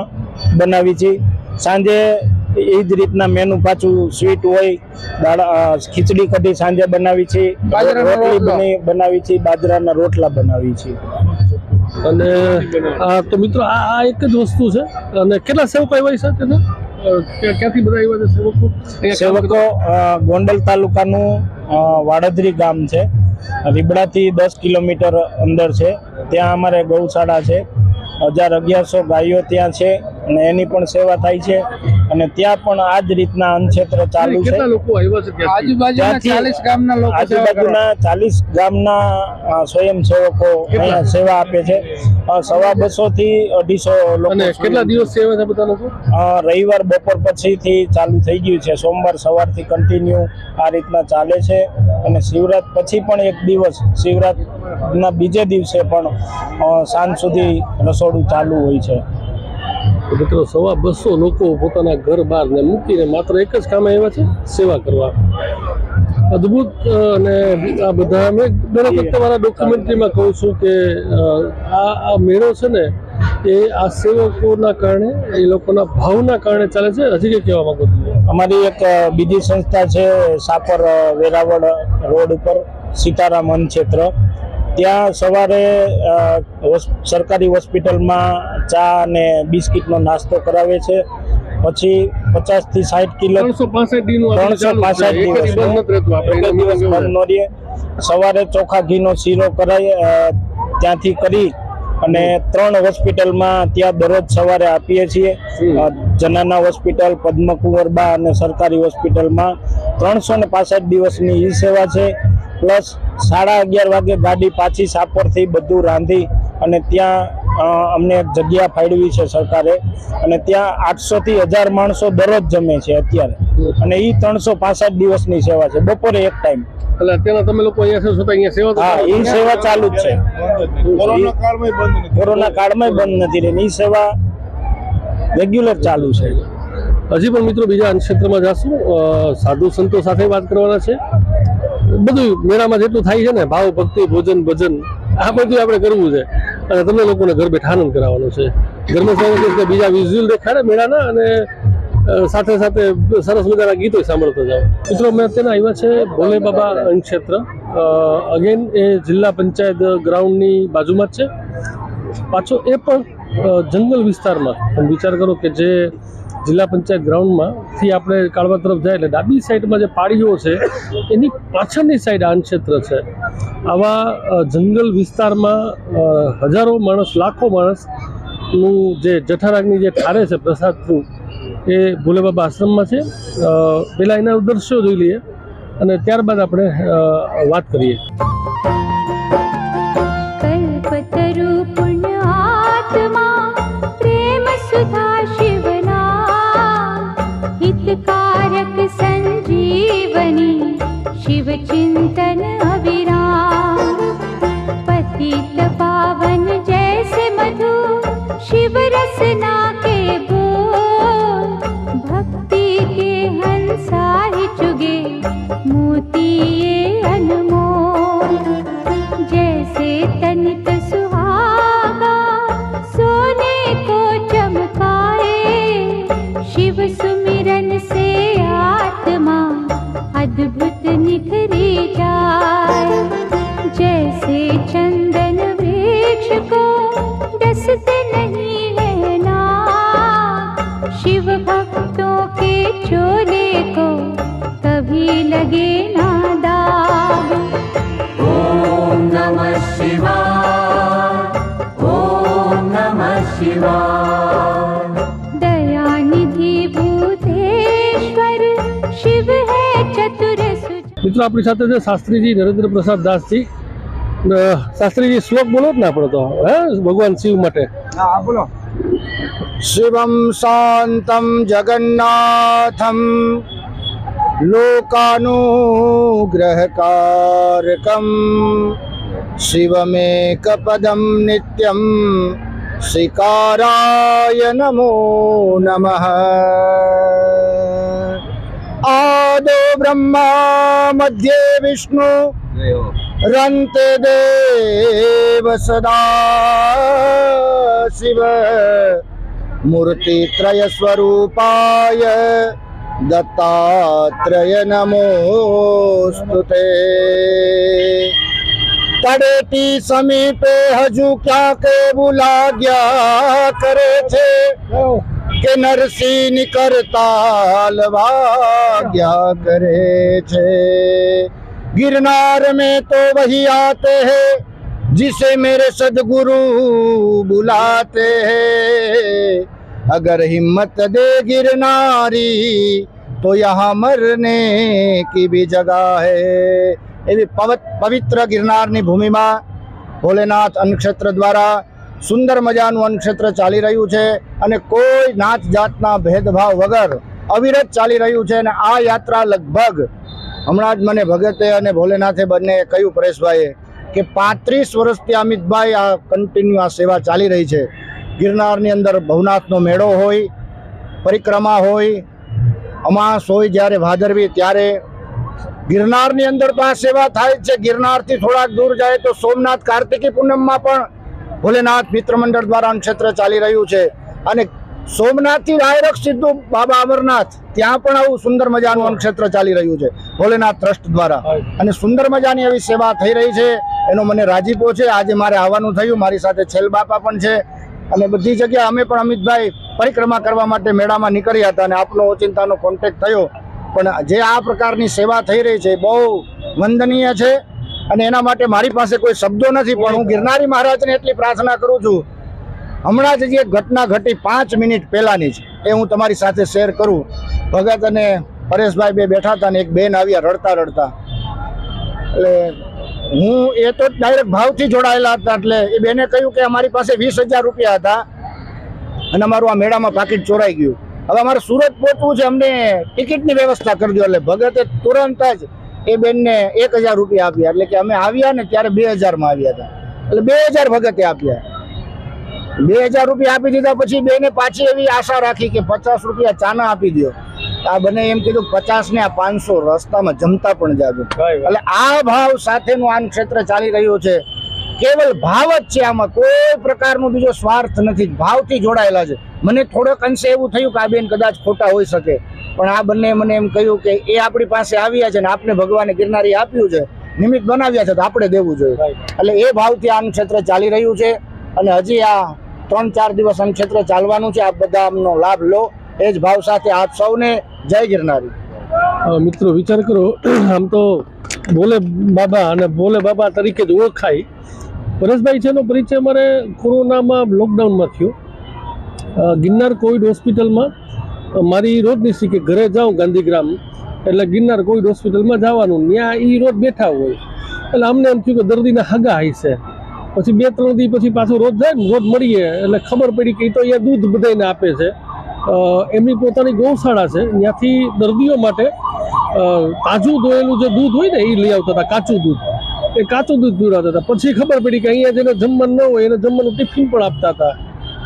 બનાવી છે. સાંજે એ જ રીતના મેનુ પાછું સ્વીટ હોય, દાળ ખીચડી કઢી સાંજે બનાવી છે, રોટલી બનાવી છે, બાજરાના રોટલા બનાવી છે. અને તો મિત્રો આ એક જ વસ્તુ છે. અને કેટલા સેવક આવ્યા છે તેને? ક્યાંથી બધા આવ્યા છે સેવકો અહીંયા કામ સેવકો ગોંડલ તાલુકાનું વાડદરી ગામ છે. રીબડાથી 10 કિલોમીટર અંદર છે. ત્યાં અમારે ગૌશાળા છે. 1100 ગાયો ત્યાં છે અને એની પણ સેવા થાય છે. અને ત્યાં પણ આ જ રીતના અન્નક્ષેત્ર ચાલુ છે. કેટલા લોકો આવ્યા છે આજુબાજુના 40 ગામના સ્વયંસેવકો અહીંયા સેવા આપે છે. 250 થી 250 લોકો. અને કેટલા દિવસ સેવા છે બધા લોકો? રવિવાર બપોર પછીથી ચાલુ થઈ ગયું છે. સોમવાર સવારથી કન્ટિન્યુ આ રીતના ચાલે છે. અને શિવરાત પછી પણ એક દિવસ, શિવરાતના બીજે દિવસે પણ સાંજ સુધી રસોડું ચાલુ હોય છે. મિત્રો 250 લોકો પોતાના ઘર બહાર ને મૂકીને માત્ર એક જ કામે આવ્યા છે, સેવા કરવા. અદ્ભુત. અને આ બધા મેં દરેક વખતે મારા ડોક્યુમેન્ટરીમાં કહું છું કે આ મેળો છે ને એ આ સેવકોના કારણે, એ લોકોના ભાવના કારણે ચાલે છે. હજી કંઈ કહેવા માંગો છો? અમારી એક બીજી સંસ્થા છે સાપર વેરાવળ રોડ ઉપર સીતારામ અન્નક્ષેત્ર. ત્યાં સવારે સરકારી હોસ્પિટલમાં ચા અને બિસ્કિટનો નાસ્તો કરાવે છે. પછી 50 થી 60 કિલો 365 દિવસ બંધ ન રહે. સવારે ચોખા ઘીનો શીરો કરાય ત્યાંથી કરી અને 3 હોસ્પિટલમાં ત્યાં દરરોજ સવારે આપીએ છીએ. જનાના હોસ્પિટલ, પદ્મકુંવરબા અને સરકારી હોસ્પિટલમાં 365 દિવસની ઈ સેવા છે. પ્લસ 11:30 વાગે ગાડી પાછી સાપરથી બધું રાંધી અને ત્યાં અમને એક જગ્યા ફાળવી છે સરકારે. અને ત્યાં 800 થી 1000 માણસો દરરોજ જમે છે અત્યારે. અને એ 365 દિવસની સેવા છે. બપોરે એક ટાઈમ. એટલે અત્યારે તમે લોકો અહીંયા છો તો અહીંયા સેવા તો હા, એ સેવા ચાલુ જ છે. કોરોના કાળમાં બંધ નથી રહી. એ સેવા રેગ્યુલર ચાલુ છે. હજી પણ મિત્રો બીજા ક્ષેત્રમાં જશું, સાધુ સંતો સાથે વાત કરવાના છે. બધું મેળામાં જેટલું થાય છે ને, ભાવ, ભક્તિ, ભોજન, ભજન, આ બધું આપણે કરવું છે. અને તમને લોકોને ઘર બેઠા આનંદ કરાવવાનો છે. ઘરમાં સાથે બીજા વિઝ્યુઅલ દેખાડે મેળાના, અને સાથે સાથે સરસ મજાના ગીતો સાંભળતા જાઓ. મિત્રો મેં અત્યારે આવ્યા છે ભોલે બાબા અન્નક્ષેત્ર. અગેન એ જિલ્લા પંચાયત ગ્રાઉન્ડની બાજુમાં જ છે. પાછો એ પણ જંગલ વિસ્તારમાં. તમે વિચાર કરો કે જે જિલ્લા પંચાયત ગ્રાઉન્ડમાંથી આપણે કાળવા તરફ જાય એટલે ડાબી સાઈડમાં જે પાડીઓ છે એની પાછળની સાઈડ આ ક્ષેત્ર છે. આવા જંગલ વિસ્તારમાં હજારો માણસ, લાખો માણસનું જે જઠરાગ્નિ જે ઠારે છે પ્રસાદ થ્રુ, એ ભોલે બાબા આશ્રમમાં છે. પહેલાં એના દૃશ્યો જોઈ લઈએ અને ત્યારબાદ આપણે વાત કરીએ. कल्पतरु पुण्य आत्मा प्रेम सुधा शिवना हितकारक संजीवनी शिव चिंतन अविराम पतित पावन जैसे मधु शिव रसना के बोल भक्ति के हंसा ही चुगे मोती ये अनमोल जैसे तनित सुहागा सोने को चमकाए शिव सुमिरन से आत्मा अद्भुत निखरी जाए जैसे चंदन वृक्ष को डसते नहीं है ना शिव भक्तों के चोले को कभी लगे ना दाग ॐ नमः शिवाय ॐ नमः शिवाय दयानिधि भूतेश्वर शिव है चतुर सुच મિત્રો આપણી સાથે છે શાસ્ત્રીજી નરેન્દ્ર પ્રસાદ દાસજી. શાસ્ત્રીજી શ્લોક બોલો જ ને આપણે તો, હે, ભગવાન શિવ માટે. શિવમ શાંતમ જગન્નાથમ લોકાનુગ્રહકારકમ શિવમેકપદમ નિત્યમ શ્રીકારાય નમો નમઃ આદો બ્રહ્મા મધ્યે વિષ્ણુ રંતે દેવ સદા શિવ મૂર્તિત્રય સ્વરૂપાય દત્તાત્રેય નમોસ્તુતે તળેટી સમીપે હજુ ક્યાં કેવું લાગ્યા કરે છે કે નરસિંહ કરતાલ વાગ્યા કરે છે। गिरनार में तो वही आते हैं जिसे मेरे सदगुरु बुलाते हैं। अगर हिम्मत दे गिरनारी तो यहाँ मरने की भी जगह है। એવી પવિત્ર ગિરનારની ભૂમિમાં ભોલેનાથ અન્નક્ષેત્ર દ્વારા સુંદર મજાનું અન્નક્ષેત્ર ચાલી રહ્યું છે અને કોઈ નાત જાતના ભેદભાવ વગર અવિરત ચાલી રહ્યું છે। અને આ યાત્રા લગભગ હમણાં જ મને ભગતે અને ભોલેનાથે બંને કહ્યું, પરેશભાઈએ, કે 35 વર્ષથી અમિતભાઈ આ કન્ટિન્યુ આ સેવા ચાલી રહી છે। ગિરનારની અંદર ભવનાથનો મેળો હોય, પરિક્રમા હોય, અમાસ હોય, જ્યારે ભાદરવી ત્યારે ગિરનારની અંદર તો આ સેવા થાય જ છે। ગિરનારથી થોડાક દૂર જાય તો સોમનાથ કાર્તિકી પૂનમમાં પણ ભોલેનાથ મિત્ર મંડળ દ્વારા અન્નક્ષેત્ર ચાલી રહ્યું છે। અને સોમનાથથી ડાયરેક્ટ સીધું બાબા અમરનાથ ત્યાં પણ આવું સુંદર મજાનું અન્નક્ષેત્ર ચાલી રહ્યું છે ભોલેનાથ ટ્રસ્ટ દ્વારા। અને સુંદર મજાની એવી સેવા થઈ રહી છે, એનો મને રાજીપો છે। આજે મારે આવવાનું થયું, મારી સાથે છેલ બાપા પણ છે અને બધી જગ્યાએ અમે પણ અમિતભાઈ પરિક્રમા કરવા માટે મેળામાં નીકળ્યા હતા અને આપનો ઓચિંતાનો કોન્ટેક્ટ થયો। પણ જે આ પ્રકારની સેવા થઈ રહી છે બહુ વંદનીય છે અને એના માટે મારી પાસે કોઈ શબ્દો નથી। પણ હું ગિરનારી મહારાજને એટલી પ્રાર્થના કરું છું, હમણાં જ જે ઘટના ઘટી 5 મિનિટ પહેલાની જ એ હું તમારી સાથે શેર કરું। ભગત અને પરેશભાઈ બે બેઠા હતા ને એક બેન આવ્યા રડતા રડતા, એટલે હું એ તો ડાયરેક્ટ ભાવથી જોડાયેલા હતા। એટલે એ બેને કહ્યું કે અમારી પાસે 20,000 રૂપિયા હતા અને અમારું આ મેળામાં પાકીટ ચોરાઈ ગયું, હવે અમારે સુરત પહોંચવું છે, અમને ટિકિટની વ્યવસ્થા કરી દો। એટલે ભગતે તુરંત જ એ બેનને 1,000 રૂપિયા આપ્યા। એટલે કે અમે આવ્યા ને ત્યારે 2,000માં આવ્યા હતા, એટલે 2,000 ભગતે આપ્યા। 2,000 રૂપિયા આપી દીધા પછી બેને પાછી એવી આશા રાખી કે 50 રૂપિયા ચાના આપી દો। આ બને એમ કીધું 50 ને આ 500 રસ્તામાં જમતા પણ જાજો। એટલે આ ભાવ સાથેનું આ ક્ષેત્ર ચાલી રહ્યું છે। કેવલ ભાવ જ છે, આમાં કોઈ પ્રકારનો બીજો સ્વાર્થ નથી, ભાવથી જોડાયેલા છે। મને થોડોક અંશે એવું થયું કે આ બેન કદાચ ખોટા હોઈ શકે, પણ આ બંને મને એમ કહ્યું કે એ આપણી પાસે આવ્યા છે ને આપને ભગવાને ગિરનારી આપ્યું છે, નિમિત્ત બનાવ્યા છે તો આપણે દેવું જોઈએ। એટલે એ ભાવથી આ ક્ષેત્ર ચાલી રહ્યું છે અને હજી આ 3-4 દિવસ આ ક્ષેત્ર ચાલવાનું છે। આપ બધા આમનો લાભ લો, એ જ ભાવ સાથે આપ સૌને જય ગિરનારી। મિત્રો વિચાર કરો, આમ તો ભોલે બાબા અને ભોલે બાબા તરીકે જ ઓળખાય। પરેશભાઈ છે એનો પરિચય અમારે કોરોનામાં લોકડાઉનમાં થયો। ગિરનાર કોવિડ હોસ્પિટલમાં મારી રોજની સી કે ઘરે જાઉં ગાંધીગ્રામ એટલે ગિરનાર કોવિડ હોસ્પિટલમાં જવાનું, ત્યાં એ રોજ બેઠા હોય એટલે અમને એમ થયું કે દર્દીના હગા હશે। પછી 2-3 દી પછી પાછું રોજ જાય ને રોજ મળીએ એટલે ખબર પડી કે એ તો અહીંયા દૂધ બધાને આપે છે। એમની પોતાની ગૌશાળા છે, ત્યાંથી દર્દીઓ માટે તાજું દોયેલું જે દૂધ હોય ને એ લઈ આવતા હતા, કાચું દૂધ, એ કાચું દૂધ પીવડાવતા હતા। પછી ખબર પડી કે અહીંયા જેને જમવાનું ન હોય એને જમવાનું ટિફિન પણ આપતા હતા।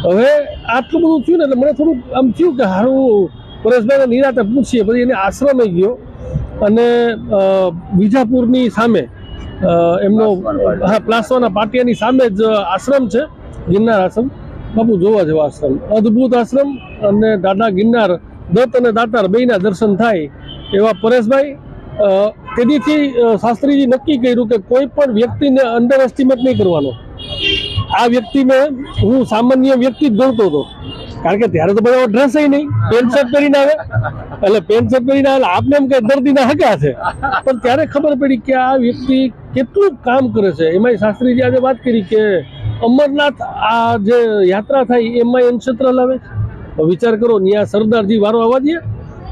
હવે આટલું બધું થયું ને એટલે મને થોડુંક આમ થયું કે સારું પરેશભાઈને નિરાતે પૂછીએ। પછી એને આશ્રમે ગયો અને વિજાપુરની સામે એમનો પ્લાસવાના પાટિયાની સામે જ આશ્રમ છે, ગિરનાર આશ્રમ। બાપુ જોવા જેવો આશ્રમ, અદ્ભુત આશ્રમ અને દાદા ગિરનાર દત્ત અને દાતાર બેયના દર્શન થાય એવા પરેશભાઈ। તેદીથી શાસ્ત્રીજી નક્કી કર્યું કે કોઈ પણ વ્યક્તિને અંડર એસ્ટિમેટ નહીં કરવાનો। આ વ્યક્તિને હું સામાન્ય વ્યક્તિ જ ગણતો હતો, કારણ કે ત્યારે તો બધા ડ્રેસ નહીં, પેન્ટ શર્ટ પહેરીને આવે એટલે પેન્ટ શર્ટ પહેરીને આવે આપને એમ કે દર્દીના હગા છે, પણ ત્યારે ખબર પડી કે આ વ્યક્તિ કેટલું કામ કરે છે। એમાંય શાસ્ત્રીજી આજે વાત કરી કે અમરનાથ આ જે યાત્રા થાય એમાં અન્નક્ષેત્ર લાવે છે। વિચાર કરો, ત્યાં સરદારજી વારો આવવા દે,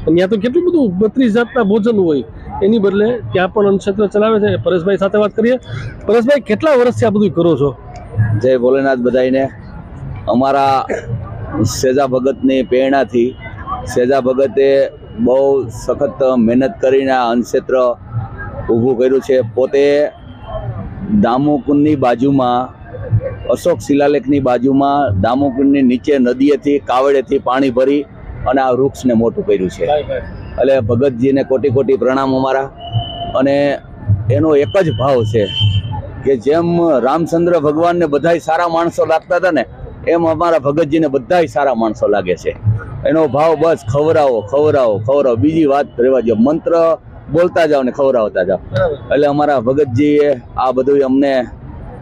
ત્યાં તો કેટલું બધું 32 જાતના ભોજન હોય, એની બદલે ત્યાં પણ અન્નક્ષેત્ર ચલાવે છે। પરેશભાઈ સાથે વાત કરીએ। પરેશભાઈ, કેટલા વર્ષથી આ બધું કરો છો? જય ભોલેનાથ બધાઈને। અમારા સેજા ભગતની પ્રેરણાથી સેજા ભગતે બહુ સખત મહેનત કરીને આ અન્નક્ષેત્ર ઊભું કર્યું છે। પોતે દામોકુંડની બાજુમાં, અશોક શિલાલેખની બાજુમાં દામોકુંડની નીચે નદીએથી કાવડેથી પાણી ભરી અને આ વૃક્ષને મોટું કર્યું છે। એટલે ભગતજીને કોટી કોટી પ્રણામ અમારા। અને એનો એક જ ભાવ છે કે જેમ રામચંદ્ર ભગવાનને બધાય સારા માણસો લાગતા હતા ને, એમ અમારા ભગતજીને બધાય સારા માણસો લાગે છે। એનો ભાવ બસ ખવડાવો ખવડાવો ખવડાવો, બીજી વાત રહેવા દો, મંત્ર બોલતા જાઓ ને ખવડાવતા જાઓ। એટલે અમારા ભગતજીએ આ બધું અમને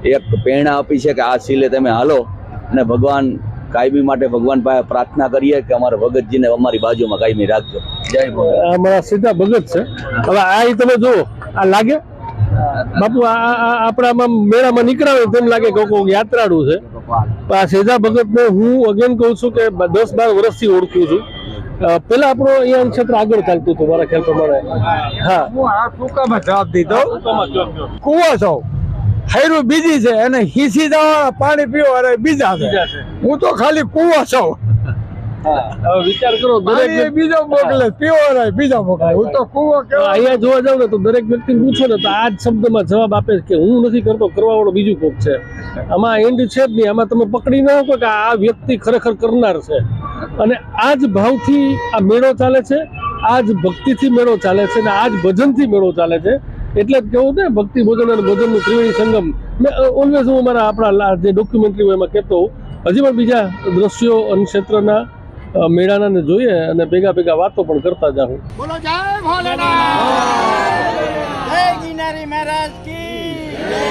એક પ્રેરણા આપી છે કે આ શીલે તમે હાલો અને ભગવાન કાયમી માટે ભગવાન પાસે પ્રાર્થના કરીએ કે અમારા ભગતજીને અમારી બાજુમાં કાયમી રાખજો. જય ભગત. અમારા સીધા ભગત છે. હવે આ તમે જુઓ, આ લાગે બાપુ આપણામાં મેળામાં નીકળાવે તેમ લાગે કે કોઈ યાત્રાળુ છે. આ સીધા ભગતને હું અગેન કહું છું કે 10-12 વર્ષથી ઓળખું છું. પેલા આપણો અહીંયા ક્ષેત્ર આગળ ચાલતું હતું મારા ખ્યાલ પ્રમાણે. હા, હું આ ટૂંકામાં જવાબ દીધો. કુવો છો ખૈરું બીજી છે અને હિસી દવા પાણી પીવો અરે બીજા છે. હું તો ખાલી કુવો છું. હવે વિચાર કરો, દરેક બીજો મોકલે પીવો અરે બીજા મોકલે. હું તો કુવો કેવો. અહીંયા જોવા જાવ ને તો દરેક વ્યક્તિ પૂછો ને તો આ જ શબ્દમાં જવાબ આપે છે કે હું નથી કરતો, કરવા વાળો બીજું કોક છે. આમાં એન્ડ છે જ નહીં. આમાં તમે પકડી ન શકો કે આ વ્યક્તિ ખરેખર કરનાર છે. અને આ જ ભાવથી આ મેળો ચાલે છે, આ જ ભક્તિથી મેળો ચાલે છે અને આ જ ભજનથી મેળો ચાલે છે. એટલે જ કેવું ને ભક્તિ ભોજન અને ભજનનું ત્રિવેણી સંગમ. મેં ઓલવેઝ હું મારા આપણા જે ડોક્યુમેન્ટરી હોય એમાં કહેતો હોઉં. હજી પણ બીજા દ્રશ્યો અને ક્ષેત્રના મેળાના જોઈએ અને ભેગા વાતો પણ કરતા જાઉં. બોલો જય ભોલેનાથ. જય ગિરનારી મહારાજ કી જય.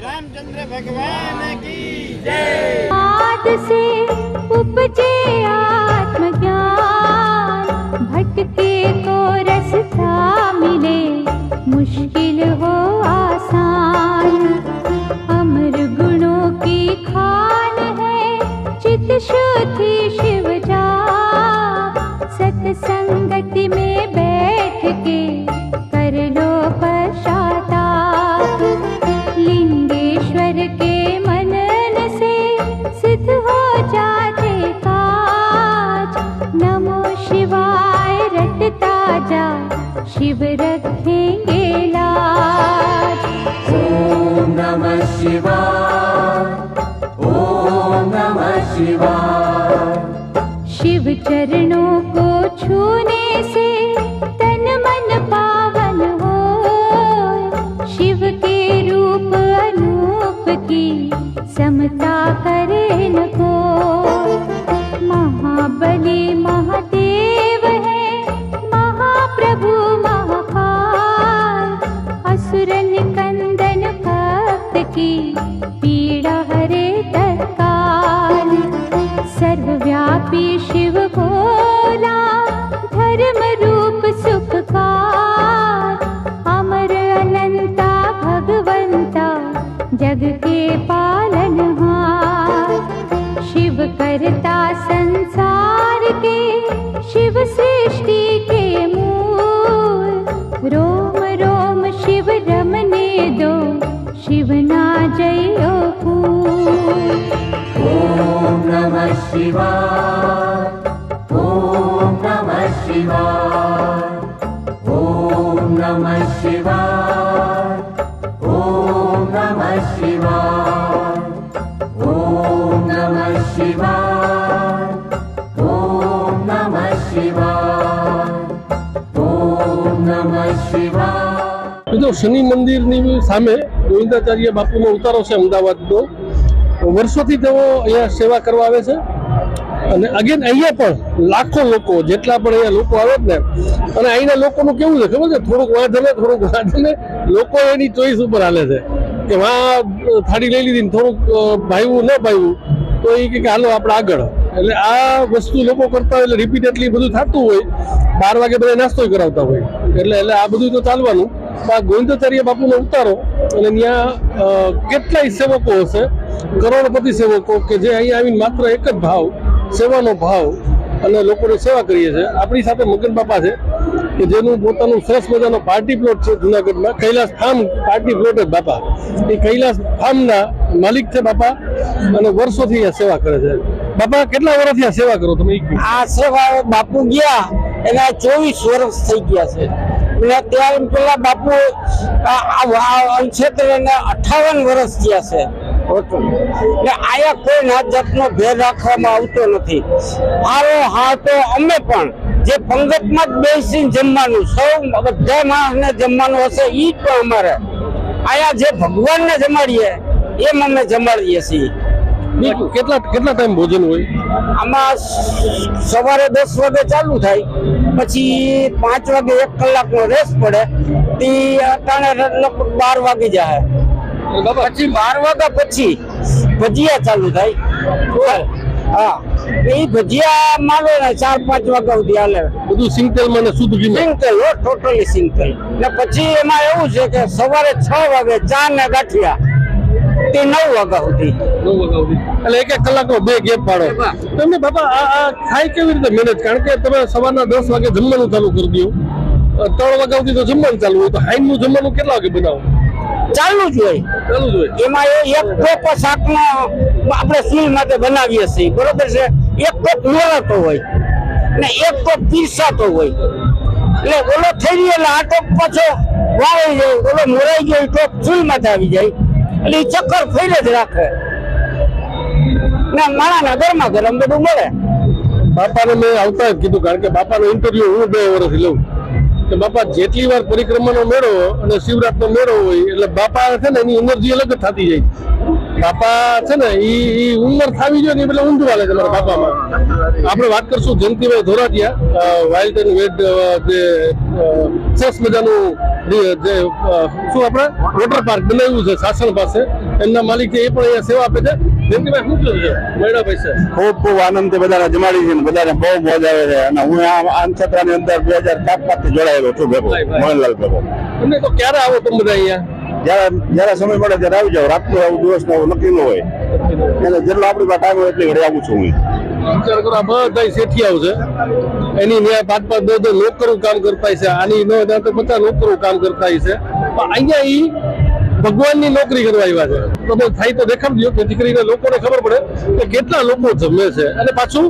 रामचंद्र भगवान की जय। आद से उपजे आत्मज्ञान, भटके को रास्ता मिले, मुश्किल हो आसान। अमर गुणों की खान है, चित शुद्धि शिव जा, सत्संगति में बैठ के कर लो पश्चाताप। लिंगेश्वर के मनन से सिद्ध हो जाते काज। नमो शिवाय रटता जा, शिव रखेंगे लाज। ओम नमः शिवाय, ओम नमः शिवाय। शिव चरणों को छूने से तन मन पावन हो, शिव के रूप अनूप की समता करे न कोई। महाबली महादेव है, महाप्रभु महाकाल, असुर निकंदन भक्त की पीड़ा हरे तत्काल। सर्वव्यापी शिव भोला, धर्म रूप सुखकार, अमर अनंता भगवंता, जग के पालनहार। शिव करता संसार के, शिव सृष्टि के मूल। रोम रोम शिव रमने दो, शिव ना जयो फूल। ओम नमः शिवाय, ओम नमः शिवाय, ओम नमः शिवाय, ओम नमः शिवाय, ओम नमः शिवाय, ओम नमः शिवाय, ओम नमः शिवाय। તો શનિ મંદિરની સામે ગોવિંદાચાર્ય બાપુનો ઉતારો છે અમદાવાદનો. વર્ષોથી તેઓ અહીંયા સેવા કરવા આવે છે અને અગેન અહીંયા પણ લાખો લોકો, જેટલા પણ અહીંયા લોકો આવે જ ને, અને અહીંના લોકોનું કેવું છે ખબર છે, થોડુંક વાંધને લોકો એની ચોઈસ ઉપર હાલે છે કે વાં થાળી લઈ લીધી ને થોડુંક ભાવ્યું ન ભાવ્યું તો એ કે હાલો આપણે આગળ. એટલે આ વસ્તુ લોકો કરતા હોય એટલે રિપીટેડલી બધું થતું હોય. 12 વાગે બધા નાસ્તો કરાવતા હોય એટલે આ બધું તો ચાલવાનું. આ ગોવિંદાચાર્ય બાપુનો ઉતારો અને ત્યાં કેટલાય સેવકો હશે, કરોડપતિ સેવકો કે જે અહીંયા આવીને માત્ર એક જ ભાવ, સેવાનો ભાવ અને લોકોની સેવા કરીએ છીએ. આપણી સાથે મગન બાપા છે કે જેનું પોતાનું સરસ મજાનો પાર્ટી પ્લોટ છે જુનાગઢમાં, કૈલાસ ફાર્મ પાર્ટી પ્લોટ જ બાપા. એ કૈલાસ ફાર્મના માલિક છે બાપા અને વર્ષોથી અહીંયા સેવા કરે છે. બાપા કેટલા વર્ષથી આ સેવા કરો તમે? આ સેવા બાપુ ગયા એના 24 વર્ષ થઈ ગયા છે. ત્યાર પેલા બાપુ ક્ષેત્રને 58 વર્ષ થયા છે. આયા કોઈ નાત જાતનો ભેદ રાખવામાં આવતો નથી. હા તો અમે પણ જે પંગતમાં જ બેસીને જમવાનું, સૌ બધા માણસને જમવાનું હશે, ઈ જ પણ અમારે આયા જે ભગવાનને જમાડીએ એમ અમે જમાડીએ છીએ. કેટલા ટાઈમ ભોજન હોય આમાં? સવારે 10 વાગે ચાલુ થાય, પછી 5 વાગે 1 કલાકનો રેસ્ટ પડે, તે અટાણે લગભગ 12 વાગી જાય. બાપા પછી 12 વાગ્યા પછી ભજીયા ચાલુ થાય. હા, એ ભજીયા માનો ને 4-5 વાગ્યા સુધી હાલે. બધું સિંગતેલમાં ને શુદ્ધ ઘી સિંગતેલ, ટોટલી સિંગતેલ. ને પછી એમાં એવું છે કે સવારે 6 વાગે ચા ને ગાંઠિયા તે 9 વાગ્યા સુધી. 9 વાગ્યા સુધી, એટલે 1 કલાકનો 2 ગેપ પાડો. તમને બાપા આ ખાઈ કેવી રીતે મેનેજ? કારણ કે તમે સવારના 10 વાગે જમવાનું ચાલુ કરી દો, 3 વાગ્યા સુધી તો જમવાનું ચાલુ હોય, તો હાઈનું જમવાનું કેટલા વાગે બનાવો? ચાલુ જ હોય. એમાં એક ટોપ શાકનો આપણે સીલ માટે બનાવીએ છીએ, બરોબર છે. એક ટોપ મોરાતો હોય ને એક ટોપ પીરસાતો હોય, એટલે ઓલો થઈ ગયો એટલે આ ટોપ પાછો વાળી જાય, ઓલો મોરાઈ ગયો ટોપ ચૂલ માંથી આવી જાય, એટલે એ ચક્કર ફેરે જ રાખે ને માણાના ગરમા ગરમ બધું મળે. બાપાને મેં આવતા જ કીધું, કારણ કે બાપાનો ઇન્ટરવ્યુ હું 2 વર્ષથી લઉં કે બાપા જેટલી વાર પરિક્રમાનો મેળો અને શિવરાતનો મેળો હોય એટલે બાપા છે ને એની એનર્જી અલગ જ થતી જાય. બાપા છે ને એ ઉંમર થાવી જોઈએ ને એટલે ઊંધું હાલે છે મારા બાપામાં. આપણે વાત કરશું જયંતિભાઈ ધોરાટિયા, વાઇલ્ડ એન્ડ વેડ જે સરસ મજાનું જે શું આપણે વોટર પાર્ક બનાવ્યું છે સાસણ પાસે, એમના માલિક એ પણ અહીંયા સેવા આપે છે. જયંતિભાઈ શું કહ્યું છે મેળા પૈસે? ખૂબ આનંદથી બધાને જમાડી છે, બધાને બહુ મોજ આવે છે. અને હું આ નક્ષત્રની અંદર 2007 થી જોડાયેલો છું ભેગો, મોહનલાલ ભેગો. તમને તો ક્યારે આવો તમે બધા અહીંયા? જયારે સમય મળે ત્યારે આવી જાવ. રાતનો આવું, દિવસનો નક્કી ન હોય, એટલે જેટલો આપણી પાસે ટાઈમ હોય એટલી ઘડી આવું છું હું. વિચાર કરો, આ બધા શેઠી આવશે, એની ન્યાય 5-5, 10 નોકરું કામ કરતા છે, આની ન તો 50 નોકરું કામ કરતા છે. અહીંયા ઈ ભગવાનની નોકરી કરવા આવ્યા છે. તમે થાય તો દેખાડજો, જેથી કરીને લોકોને ખબર પડે કે કેટલા લોકો જમે છે. અને પાછું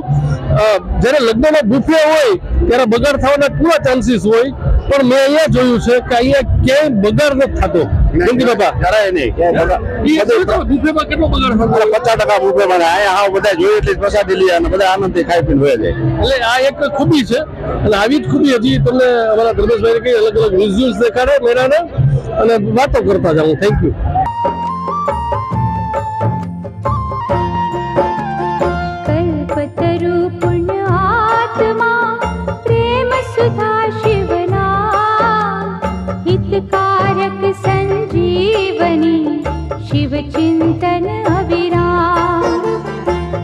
જયારે લગ્નનો બુફે હોય ત્યારે બગાડ થવાના પૂરા ચાન્સીસ હોય, પણ મેં અહીંયા જોયું છે કે અહીંયા ક્યાંય બગાડ નથી થતો. જયંતિ બાપા જરાય નહીં. બુફેમાં કેટલો બગાડ થતો? 50% બુફે મને અહીંયા આવો, બધા જોઈએ એટલી પ્રસાદી લઈએ અને બધા આનંદથી ખાઈ પીને હોય જાય. એટલે આ એક ખૂબી છે, અને આવી જ ખૂબી હજી તમને અમારા ધર્મેશભાઈ કઈ અલગ અલગ વિઝ્યુઅલ્સ દેખાડે મેળાના અને વાતો કરતા જાઉં. Thank you. कल्पतरु पुण्य आत्मा प्रेम सुधा शिवना हितकारक संजीवनी शिव चिंतन अविराम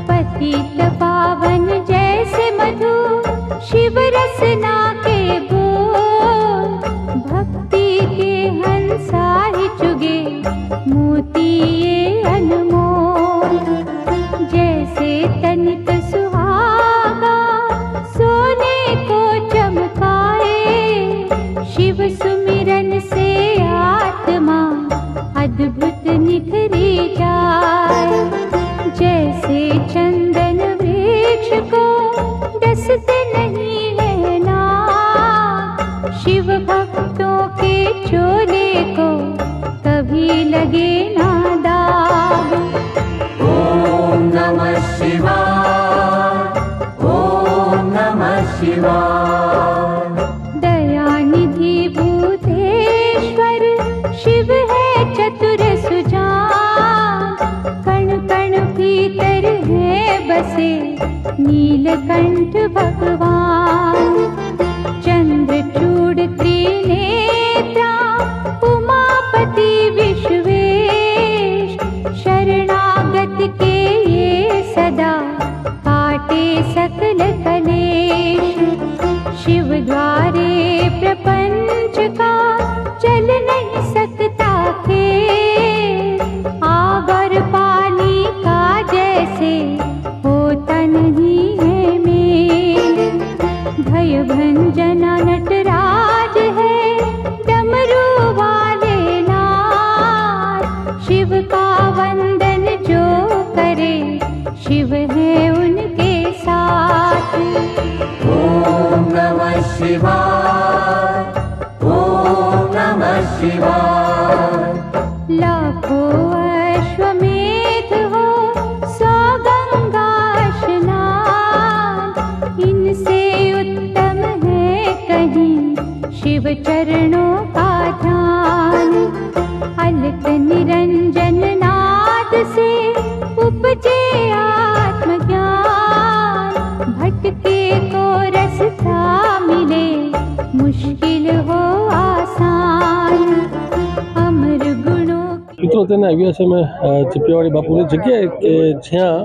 पतित पावन जैसे मधु शिव रसना के बोल भक्ति के हंसा ही चुगे मोती ये अनमोल जैसे तनित सुहागा सोने को चमकाए शिव सुमिरन से आत्मा अद्भुत निखरी जाए जैसे चंदन वृक्ष को डसते नहीं है ना शिव भक्तों के चोले को कभी लगे ना दाग ओम नमः शिवाय, ओम नमः शिवाय। दयानिधि भूतेश्वर शिव है चतुर सुजान कण कण भीतर है बसे नीलकंठ भगवान चंद्रचूड़ त्रिनेत्रा उमापति विश्वेश शरणागत के ये सदा काटे सकल कलेश शिव द्वारे प्रपंच का चल नहीं सकता खेल आग और पानी का जैसे होता नहीं है मेल भय भंजना नटराज है डमरू वाले नाथ शिव का वंदन जो करे शिव है उनके साथ ओम नमः शिवाय, ओम नमः शिवाय। लाखों अश्वमेध हो 100 गंगा स्नान इनसे उत्तम है कहीं शिव चरणों का ध्यान अलक निरंजन नाद से उपजे आत्मज्ञान भटके को रास्ता मिले मुश्किल हो आसान अमर गुणों મિત્રો વખતે આવ્યા છે અમે ચીપિયાવાડી બાપુની જગ્યાએ કે જ્યાં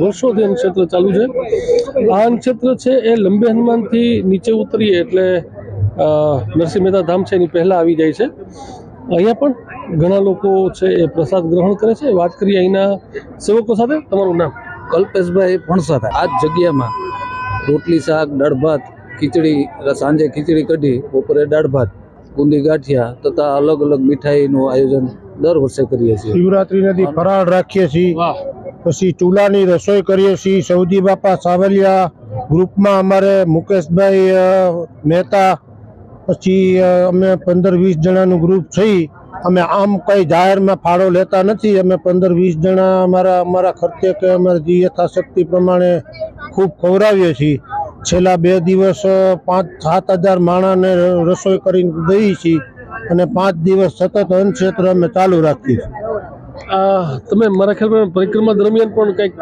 વર્ષોથી અન્નક્ષેત્ર ચાલુ છે. આ અન્નક્ષેત્ર છે એ લંબે હનુમાનથી નીચે ઉતરીએ એટલે નરસિંહ મહેતા ધામ છે એની પહેલાં આવી જાય છે. અહીંયા પણ ઘણા લોકો છે એ પ્રસાદ ગ્રહણ કરે છે. વાત કરીએ અહીંના સેવકો સાથે. તમારું નામ? કલ્પેશભાઈ ભણસાતા. આ જ જગ્યામાં રોટલી, શાક, દાળ ભાત, ખીચડી, સાંજે ખીચડી કઢી, બપોરે દાળ ભાત, બુંદી ગાંઠિયા તથા અલગ અલગ મીઠાઈનું આયોજન દર વર્ષે કરીએ છીએ. શિવરાત્રી નદી ફરાળ રાખીએ છીએ, પછી ચૂલાની રસોઈ કરીએ છીએ. સૌદી બાપા સાવલિયા ગ્રુપમાં અમારે મુકેશભાઈ મહેતા, પછી અમે 15-20 જણાનું ગ્રુપ છીએ. અમે આમ કઈ જાહેરમાં ફાળો લેતા નથી. અમે 15-20 જણા અમારા ખર્ચે કે અમારી જે યથાશક્તિ પ્રમાણે ખૂબ ખવડાવીએ છીએ. છેલ્લા 2 દિવસ 5-7 હજાર માણસને રસોઈ કરીને દઈએ છીએ અને 5 દિવસ સતત અન્નક્ષેત્ર અમે ચાલુ રાખીએ છીએ. તમે મારા ખ્યાલ પરિક્રમા દરમિયાન પણ કંઈક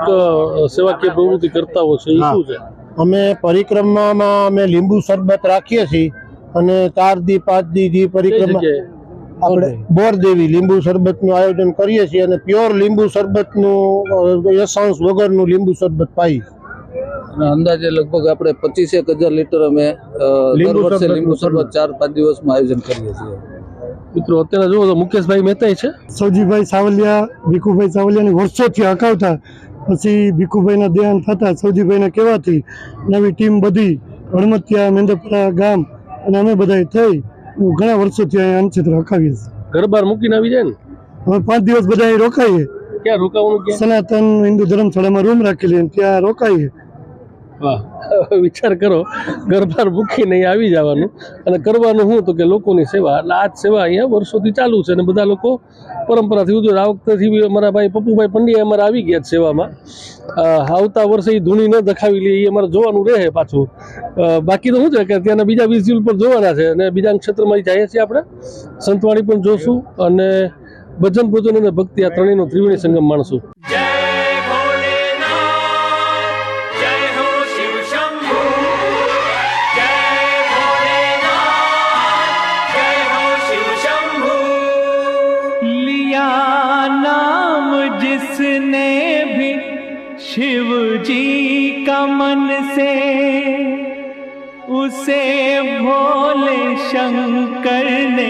સેવાકીય પ્રવૃત્તિ કરતા હો છો, એ શું છે? અમે પરિક્રમામાં અમે લીંબુ શરબત રાખીએ છીએ અને 4 દી 5 દી જે પરિક્રમા આપણે બોરદેવી લીંબુ શરબતનું આયોજન કરીએ છીએ અને પ્યોર લીંબુ શરબતનું એસાંસ વગરનું લીંબુ શરબત પાઈ. અંદાજે લગભગ આપણે 25,000 લીટર અમે દર વર્ષે લીંબુ શરબત 4-5 દિવસમાં આયોજન કરીએ છીએ. મિત્રો અત્યારે જુઓ તો મુકેશભાઈ મહેતા છે, સૌજીભાઈ સાવલિયા, ભીખુભાઈ સાવલિયાની વર્ષોથી હકાવતા, પછી ભીખુભાઈના દેહાંત થતા સૌજીભાઈના કહેવાથી નવી ટીમ બધી હળમતિયા, મેંદરપરા ગામ અને અમે બધા થઈ ઘણા વર્ષોથી અહીંયા અન્નક્ષેત્ર હકાવીએ છીએ. ઘર બહાર મૂકીને આવી જાય ને હવે 5 દિવસ બધા અહીં રોકાઈએ. ક્યાં રોકાવાનું? ક્યાં? સનાતન હિન્દુ ધર્મશાળામાં રૂમ રાખેલી ત્યાં રોકાઈએ. વિચાર કરો, ઘર બહાર મૂકીને અહીં આવી જવાનું અને કરવાનું શું તો કે લોકોની સેવા. એટલે આ જ સેવા અહીંયા વર્ષોથી ચાલુ છે અને બધા લોકો પરંપરાથી ઉજવે. આ વખતેથી અમારા ભાઈ પપ્પુભાઈ પંડ્યા અમારે આવી ગયા છે સેવામાં. આવતા વર્ષે એ ધૂણી ન દખાવી લે એ અમારે જોવાનું રહે પાછું. બાકી તો શું છે કે ત્યાંના બીજા વિઝ્યુઅલ પર જોવાના છે અને બીજા ક્ષેત્રમાં જઈએ છીએ આપણે. સંતવાણી પણ જોશું અને ભજન ભોજન અને ભક્તિ આ ત્રણેયનો ત્રિવેણી સંગમ માણશું. जिसने भी शिव जी का मन से उसे भोले शंकर ने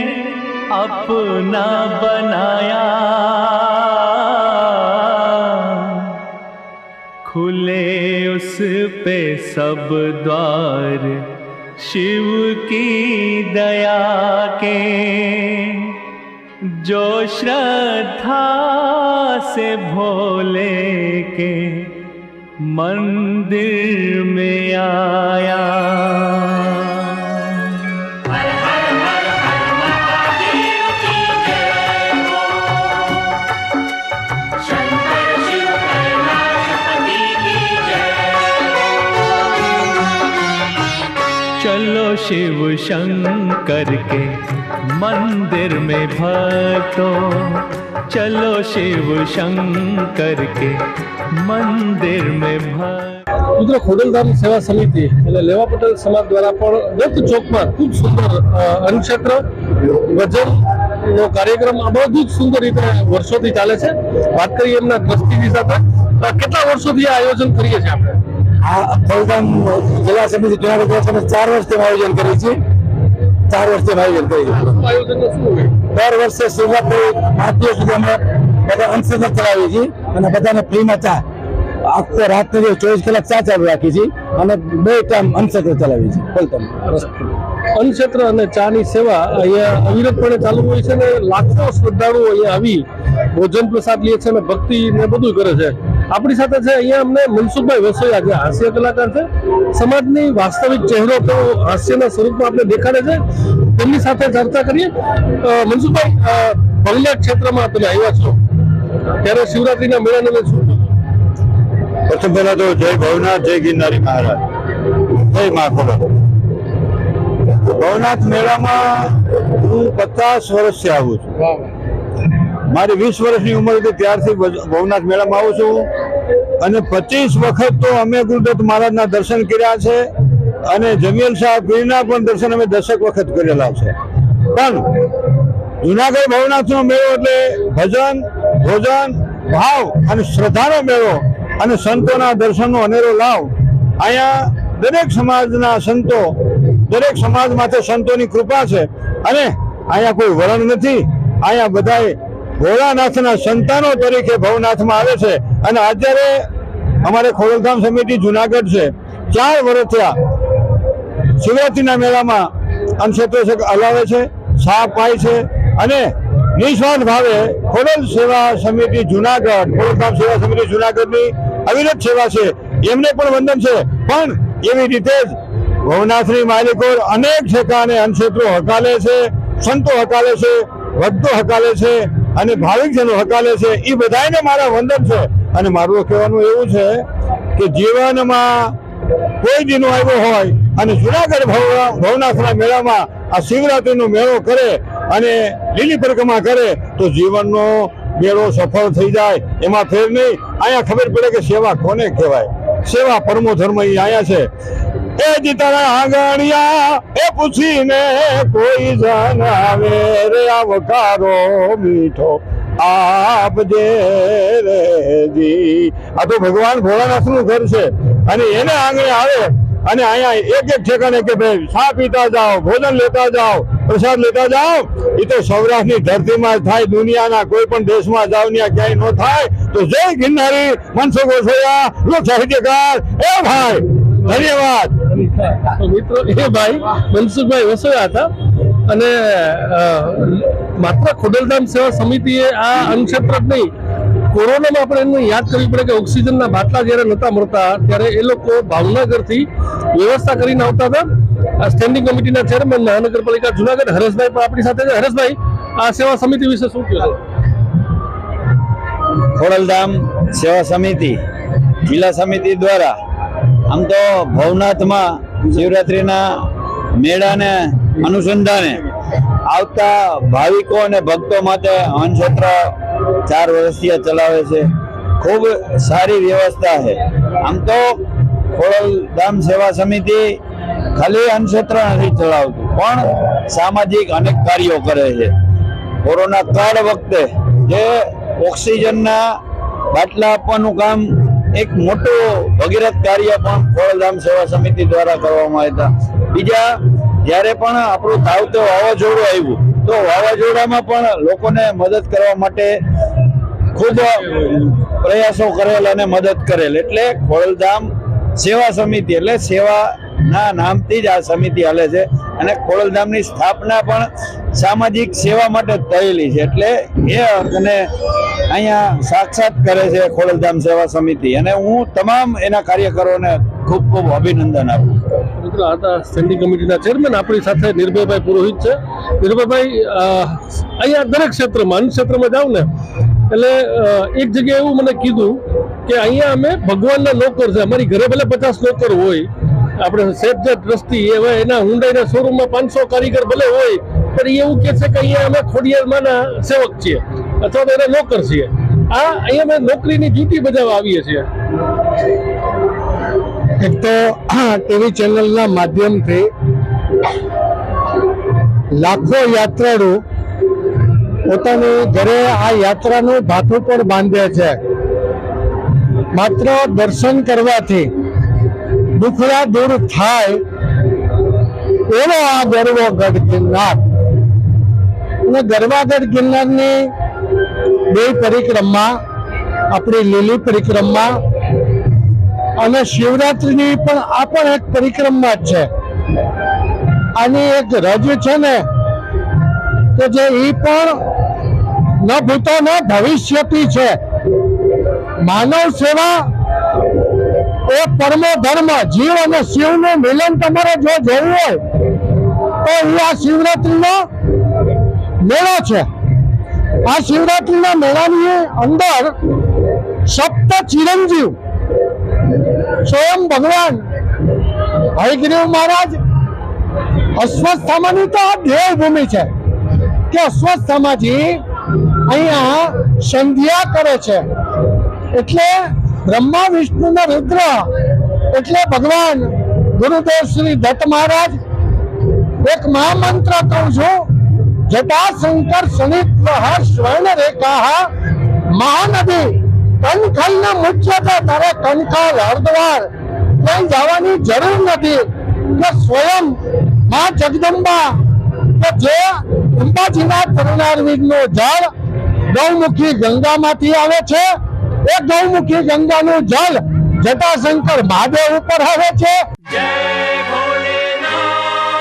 अपना बनाया. खुले उस पे सब द्वार शिव की दया के. जो श्रद्धा से भोले के मंदिर में आया. चलो शिव शंकर के मंदिर में भक्तों, चलो शिव शंकर के મંદિર में મિત્રો ખોડલધામ સેવા સમિતિ એટલે લેવા પટેલ સમાજ દ્વારા પણ દત્ત ચોકમાં ખૂબ સુંદર અન્નક્ષેત્ર ભજનનો કાર્યક્રમ આ બધું જ સુંદર રીતે વર્ષોથી ચાલે છે. વાત કરીએ એમના ટ્રસ્ટીની સાથે, કેટલા વર્ષોથી આ આયોજન કરીએ છીએ આપણે? આ ખોડલધામ જિલ્લા સમિતિ જુનાગઢ 4 વર્ષથી આયોજન કરીએ છીએ. 4 વર્ષથી આયોજન કરીએ છીએ. આયોજનનું શું હોય? દર વર્ષે શિવરાત્રી 5 દિવસ સુધી અમે બધા અન્નક્ષેત્ર ચલાવીએ છીએ અને બધાને ફ્રીમાં ચા આખો રાતનો 24 કલાક ચા ચાલુ રાખીએ છીએ અને 2 ટાઈમ અન્નક્ષેત્ર ચલાવીએ છીએ. ખોલતા અન્નક્ષેત્ર અને ચાની સેવા અહીંયા અવિરતપણે ચાલુ હોય છે ને લાખો શ્રદ્ધાળુઓ અહીંયા આવી ભોજન પ્રસાદ લે છે અને ભક્તિ ને બધું કરે છે. આપણી સાથે છે અહીંયા અમને મનસુખભાઈ વસોયા જે હાસ્ય કલાકાર છે, સમાજની વાસ્તવિક ચહેરો તો હાસ્યના સ્વરૂપમાં આપણે દેખાડે છે. તેમની સાથે ચર્ચા કરીએ. મનસુખભાઈ, ભવનાથ ક્ષેત્રમાં તમે આવ્યા છો ત્યારે શિવરાત્રીના મેળાને શું? સૌથી પહેલા તો જય ભવનાથ, જય ગિરનારી મહારાજ, જય મા ખોડલ. ભવનાથ મેળામાં હું 50 વર્ષથી આવું છું. મારી 20 વર્ષની ઉંમર હતી ત્યારથી ભવનાથ મેળામાં આવું છું અને 25 વખત તો અમે ગુરુદત્ત મહારાજના દર્શન કર્યા છે અને જમિયલ શાહ પીરના પણ દર્શન અમે 10 વખત કરેલા છે. પણ જુનાગઢ ભવનાથનો મેળો એટલે ભજન, ભોજન, ભાવ અને શ્રદ્ધાનો મેળો અને સંતોના દર્શનનો અનેરો લાભ. અહીંયા દરેક સમાજના સંતો, દરેક સમાજ માથે સંતોની કૃપા છે અને અહીંયા કોઈ વલણ નથી. અહીંયા બધાએ ભોળાનાથના સંતાનો તરીકે ભવનાથમાં આવે છે અને અત્યારે અમારે ખોડલધામ સમિતિ જુનાગઢ છે, 4 વર્ષ થયા શિવરાત્રીના મેળામાં અન્નક્ષેત્ર હલાવે છે, શાહ પાય છે અને નિસ્વાર્થ ભાવે ખોડલ સેવા સમિતિ જુનાગઢ, ખોડલધામ સેવા સમિતિ જુનાગઢની અવિરત સેવા છે, એમને પણ વંદન છે. પણ એવી રીતે જ ભવનાથની માલિકો અનેક ઠેકાણે અન્નક્ષેત્રો હકાલે છે, સંતો હકાલે છે, ભક્તો હકાલે છે અને ભાવિકજનો હકાલે છે. એ બધાને મારા વંદન છે. અને મારું કહેવાનું એવું છે કે જીવનમાં કોઈ દિનો આવ્યો હોય અને જુનાગઢ ભવનાથના મેળામાં આ શિવરાત્રીનો મેળો કરે અને લીલી પરિક્રમા કરે તો જીવનનો મેળો સફળ થઈ જાય, એમાં ફેર નહીં. અહીંયા ખબર પડે કે સેવા કોને કહેવાય. સેવા પરમો ધર્મ એ અહીંયા છે. એ જીતાના આંગણિયા એ પૂછીને કોઈ જણાવે રે આવકારો મીઠો આપજે રે જી. આ તો ભગવાન ભોળાનાથનું ઘર છે અને એને આંગણે આવે અને અહીંયા એક ઠેકાણે કે ભાઈ ચા પીતા જાઓ, ભોજન લેતા જાઓ, પ્રસાદ લેતા જાઓ. એ તો સૌરાષ્ટ્રની ધરતીમાં જ થાય, દુનિયાના કોઈ પણ દેશમાં જાવ ત્યાં ક્યાંય ન થાય. તો જય ગિરનારી, મનસુખ ગોસૈયા, લોક સાહિત્યકાર. એ ભાઈ ધન્યવાદ. મિત્રો એ ભાઈ મનસુખભાઈ વસોયા હતા અને માત્ર ખોડલધામ સેવા સમિતિએ આ અન્નક્ષેત્ર જ નહીં, કોરોનામાં આપણે એમને યાદ કરવી પડે કે ઓક્સિજનના બાટલા જ્યારે નહોતા મળતા ત્યારે એ લોકો ભાવનગરથી વ્યવસ્થા કરીને આવતા હતા. આ સ્ટેન્ડિંગ કમિટીના ચેરમેન મહાનગરપાલિકા જુનાગઢ હરેશભાઈ પણ આપણી સાથે છે. હરેશભાઈ, આ સેવા સમિતિ વિશે શું કહો છો? ખોડલધામ સેવા સમિતિ જિલ્લા સમિતિ દ્વારા આમ તો ભવનાથમાં શિવરાત્રીના મેળાને અનુસંધાને આવતા ભાવિકો અને ભક્તો માટે અન્નક્ષેત્ર 4 વર્ષથી ચલાવે છે. ખૂબ સારી વ્યવસ્થા છે. આમ તો ખોડલધામ સેવા સમિતિ ખાલી અન્નક્ષેત્ર નથી ચલાવતું પણ સામાજિક અનેક કાર્યો કરે છે. કોરોના કાળ વખતે જે ઓક્સિજનના બાટલા આપવાનું કામ એક મોટું ભગીરથ કાર્ય પણ ખોડલધામ સેવા સમિતિ દ્વારા કરવામાં આવ્યા. બીજા જ્યારે પણ આપણું ધાવતું વાવાઝોડું આવ્યું તો વાવાઝોડામાં પણ લોકોને મદદ કરવા માટે ખૂબ પ્રયાસો કરેલ અને મદદ કરેલ. એટલે ખોડલધામ સેવા સમિતિ એટલે સેવાના નામથી જ આ સમિતિ હાલે છે અને ખોડલધામની સ્થાપના પણ સામાજિક સેવા માટે થયેલી છે. એટલે એ અને અહીંયા સાક્ષાત કરે છે ખોડલધામ સેવા સમિતિ અને હું તમામ એના કાર્યકરોને ખૂબ ખૂબ અભિનંદન આપું. મિત્રો આ સ્ટેન્ડિંગ કમિટીના ચેરમેન આપણી સાથે નિર્ભયભાઈ પુરોહિત છે. નિર્ભયભાઈ, અહીંયા દરેક ક્ષેત્રમાં અન્ય ક્ષેત્રમાં જાઉં ને એટલે એક જગ્યાએ એવું મને કીધું કે અહીંયા અમે ભગવાનના નોકર છે. અમારી ઘરે ભલે 50 નોકર હોય, આપણે શેઠ જે ટ્રસ્ટી એવા એના હુંડાઈના શોરૂમમાં 500 કારીગર ભલે હોય, પણ એ એવું કહે છે કે અહીંયા અમે ખોડિયારમાંના સેવક છીએ અથવા તો એના નોકર છીએ. અહીંયા અમે નોકરીની ડ્યુટી બજાવવા આવીએ છીએ. એક તો ટીવી ચેનલના માધ્યમથી લાખો યાત્રાળુ પોતાની ઘરે આ યાત્રાનું ભાથું પણ બાંધે છે. માત્ર દર્શન કરવાથી દુખડા દૂર થાય એવો આ ગરવાગઢ ગિરનાર. અને ગરવાગઢ ગિરનારની 2 પરિક્રમા, આપણી લીલી પરિક્રમા અને શિવરાત્રીની પણ આ પણ એક પરિક્રમા જ છે. આની એક રજ છે ને કે જે ઈ પણ ન ભૂતો ન ભવિષ્યથી છે. માનવ સેવા એ પરમો ધર્મ. જીવ અને શિવનું મિલન તમારે જો જોવું હોય તો આ શિવરાત્રીનો મેળો છે. આ શિવરાત્રીના મેળાની અંદર સપ્ત ચિરંજીવ સ્વયં ભગવાન હરિગ્રીવ મહારાજ અશ્વત્થામાની તો આ દેવભૂમિ છે કે અશ્વત્થામાજી અહીંયા સંધ્યા કરે છે. એટલે બ્રહ્મા વિષ્ણુ ને રુદ્ર એટલે ભગવાન ગુરુદેવ શ્રી દત્ત મહારાજ એક મહામંત્ર કહું છું जटाशंकर सनित्व स्वर्ण रेखा महानदी कनखल ने मुख्यतः तारे कनखल हरिद्वार कहीं जवानी जरूर नहीं कि स्वयं मां जगदंबा के जे अंबाजीना चरणारविंदनो जल गौमुखी गंगा मांथी आवे छे। ए गौमुखी गंगा नु जल जटाशंकर महादेव ऊपर आवे छे। जय भोलेनाथ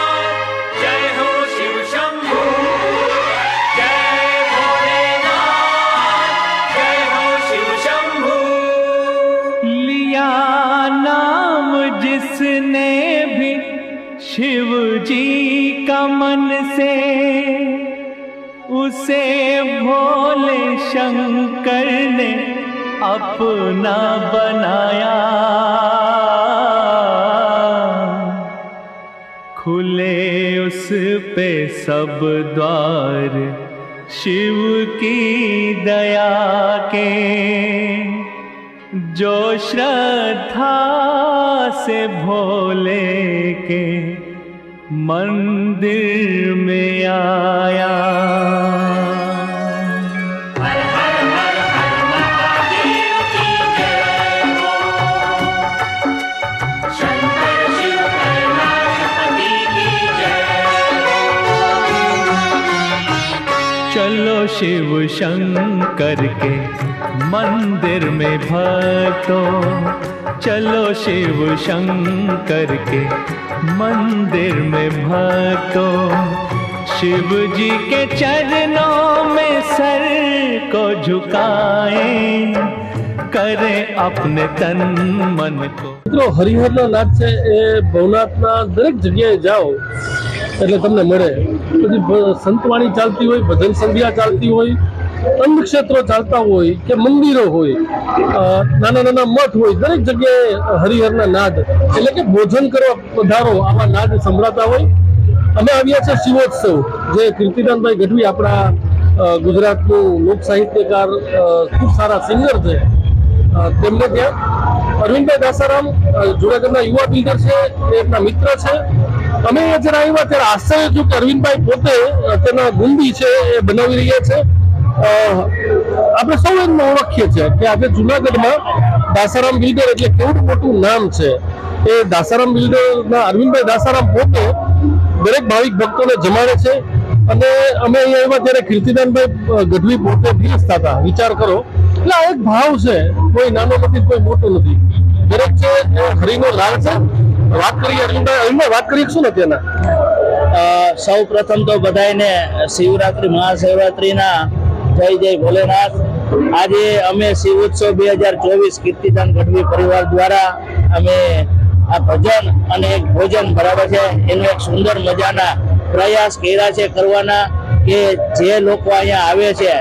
जय हो शिव शंभू जय भोलेनाथ जय हो शिव शंभू। लिया नाम जिसने भी शिव जी का मन से उसे भोले शंकर ने अपना बनाया। खुले उस पे सब द्वार शिव की दया के जो श्रद्धा से भोले के मंदिर में आया। चलो शिव शंकर के मंदिर में भक्तों, चलो शिव शंकर के मंदिर में भक्तों, शिव जी के चरणों में सर को झुकाएं, करें अपने तन मन को। મિત્રો હરિહરનો નાદ છે એ ભવનાથના દરેક જગ્યાએ જાઓ એટલે તમને મળે। પછી સંતવાણી ચાલતી હોય, ભજન સંધ્યા ચાલતી હોય, અન્ન ક્ષેત્રો ચાલતા હોય કે મંદિરો હોય, નાના નાના મઠ હોય, દરેક જગ્યાએ હરિહરના નાદ એટલે કે ભોજન કરવા પધારો આવા નાદ સંભળાતા હોય। અમે આવ્યા છે શિવોત્સવ, જે કીર્તિદાનભાઈ ગઢવી આપણા ગુજરાતનું લોક સાહિત્યકાર ખૂબ સારા સિંગર છે, તેમને ત્યાં અરવિંદભાઈ દાસારામ જુનાગઢના યુવા બિલ્ડર છે, એ એમના મિત્ર છે। અમે જ્યારે આવ્યા ત્યારે આશ્ચર્ય થયું કે અરવિંદભાઈ પોતે તેના ગુંદી છે એ બનાવી રહ્યા છે। આપણે સૌ એમને ઓળખીએ છીએ કે આજે જુનાગઢમાં દાસારામ બિલ્ડર એટલે કેવડું મોટું નામ છે। એ દાસારામ બિલ્ડરના અરવિંદભાઈ દાસારામ પોતે દરેક ભાવિક ભક્તોને જમાડે છે। અને અમે અહીંયા આવ્યા ત્યારે કીર્તિદાનભાઈ ગઢવી પોતે ભીસતા હતા। વિચાર કરો, એટલે આ એક ભાવ છે, કોઈ નાનો નથી, કોઈ મોટો નથી, દરેક છે એ હરિનો લાલ છે। વાત કરીએ અરવિંદભાઈ, વાત કરીએ શું નથી એના? સૌ પ્રથમ તો બધાને શિવરાત્રી મહાશિવરાત્રીના જય જય ભોલેનાથ। આજે અમે શિવોત્સવ 2024 કીર્તિદાન ગઢવી પરિવાર દ્વારા અમે આ ભજન અને એક ભોજન બરાબર છે એનો એક સુંદર મજાના પ્રયાસ કર્યા છે કરવાના, કે જે લોકો અહીંયા આવે છે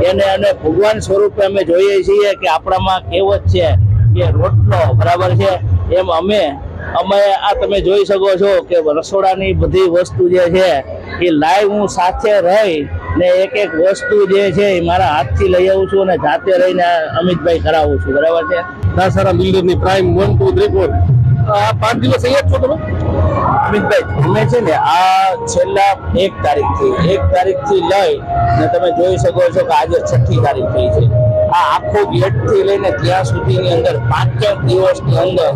એને અને ભગવાન સ્વરૂપે અમે જોઈએ છીએ કે આપણામાં કહેવત છે કે રોટલો બરાબર છે, એમ અમે આ તમે જોઈ શકો છો કે રસોડાની બધી વસ્તુ જે છે એ લાઈવ હું સાથે રહી ને એક એક વસ્તુ જે છે એ મારા હાથથી લઈ આવું છું અને જાતે રહીને અમિતભાઈ કરાવું છું બરાબર છે। દાસારામ બિલ્ડરની પ્રાઇમ 1 2 3 4 આ 5 દિવસ અહીંયા છો તમે અમિતભાઈ? અમે છે ને આ છેલ્લા 1 તારીખથી લઈ ને તમે જોઈ શકો છો કે આજે 6મી તારીખ થઈ છે। આ આખો ગેટ થી લઈને ત્યાં સુધીની અંદર 5 દિવસની અંદર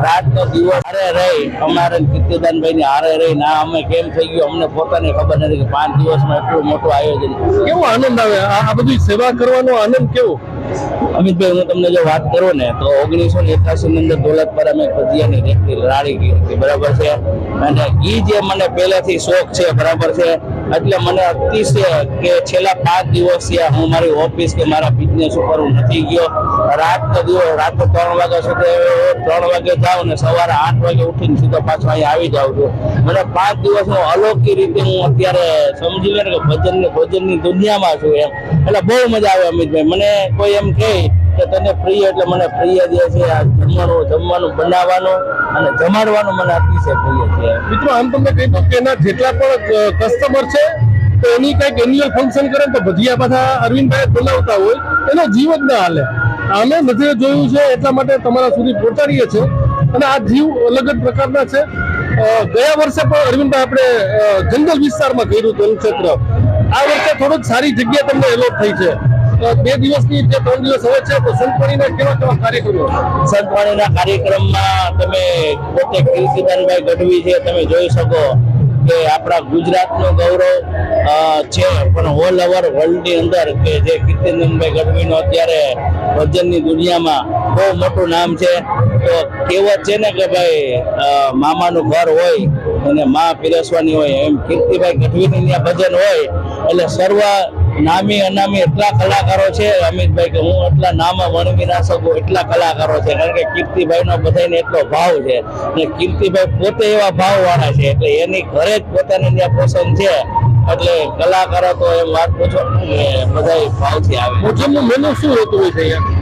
રાતનો દિવસ હારે રહી અમારે કીર્તિદાનભાઈ ની હારે રહી ના અમે કેમ થઈ ગયું અમને પોતાને ખબર નથી કે 5 દિવસમાં એટલું મોટું આયોજન। કેવો આનંદ આવે આ બધી સેવા કરવાનો આનંદ કેવો? અમિતભાઈ હું તમને જો વાત કરું ને તો 1981 ની અંદર દોલતપર અમે ભજીયાની રેકડી રાળી ગઈ હતી બરાબર છે, અને ઈ જે મને પહેલેથી શોખ છે બરાબર છે, એટલે મને અતિશય કે છેલ્લા 5 દિવસ હું મારી ઓફિસ કે મારા બિઝનેસ ઉપર હું નથી ગયો। રાતનો દિવસ રાત્રે 3 વાગ્યા સુધી 3 વાગે જાઉં ને સવારે 8 વાગે ઉઠીને સીધો પાછો અહીંયા આવી જાઉં છું। મને 5 દિવસ હું અલૌકિક રીતે હું અત્યારે સમજી લે કે ભજનની દુનિયામાં છું એમ, એટલે બહુ મજા આવે અમિતભાઈ। મને કોઈ એમ કહે કે તને પ્રિય, એટલે મને પ્રિય જે છે આ જમવાનું બનાવવાનું અને જમાડવાનું મને અતિશય પ્રિય છે। મિત્રો આમ તમને કહી દઉં કે એના જેટલા પણ કસ્ટમર છે તો એની કંઈક એન્યુઅલ ફંક્શન કરે તો ભજીયા પાછા અરવિંદભાઈ બનાવતા હોય, એનો જીવ જ ના હાલે। અમે નજરે જોયું છે એટલા માટે તમારા સુધી પહોંચાડીએ છીએ, અને આ જીવ અલગ જ પ્રકારના છે। ગયા વર્ષે પણ અરવિંદભાઈ આપણે જંગલ વિસ્તારમાં કર્યું હતું ક્ષેત્ર, આ વર્ષે થોડુંક સારી જગ્યા તમને એલોટ થઈ છે. 2 દિવસની જે 3 દિવસ હવે છે તો સંતવાણીના કેવા કાર્યક્રમો? સંતવાણીના કાર્યક્રમમાં તમે પોતે કીર્તિદાનભાઈ ગઢવી છે, તમે જોઈ શકો કે આપણા ગુજરાતનું ગૌરવ છે, પણ ઓલ ઓવર વર્લ્ડની અંદર કે જે કીર્તિદાનભાઈ ગઢવીનો અત્યારે ભજનની દુનિયામાં બહુ મોટું નામ છે. તો કહેવત છે ને કે ભાઈ મામાનું ઘર હોય અને માં પીરસવાની હોય, એમ કીર્તિભાઈ ગઢવીની ત્યાં ભજન હોય એટલે સર્વ નામી અનામી એટલા કલાકારો છે અમિતભાઈ કે હું એટલા નામા વણવી ના શકું, એટલા કલાકારો છે. કારણ કે કીર્તિભાઈનો બધાને એટલો ભાવ છે અને કીર્તિભાઈ પોતે એવા ભાવ વાળા છે એટલે એની ઘરે જ પોતાને ત્યાં પસંદ છે. એટલે કલાકારો તો એમ વાત પૂછો બધા ભાવથી આવે. ભોજનનું મેનુ શું હોતું હોય છે અહીંયા?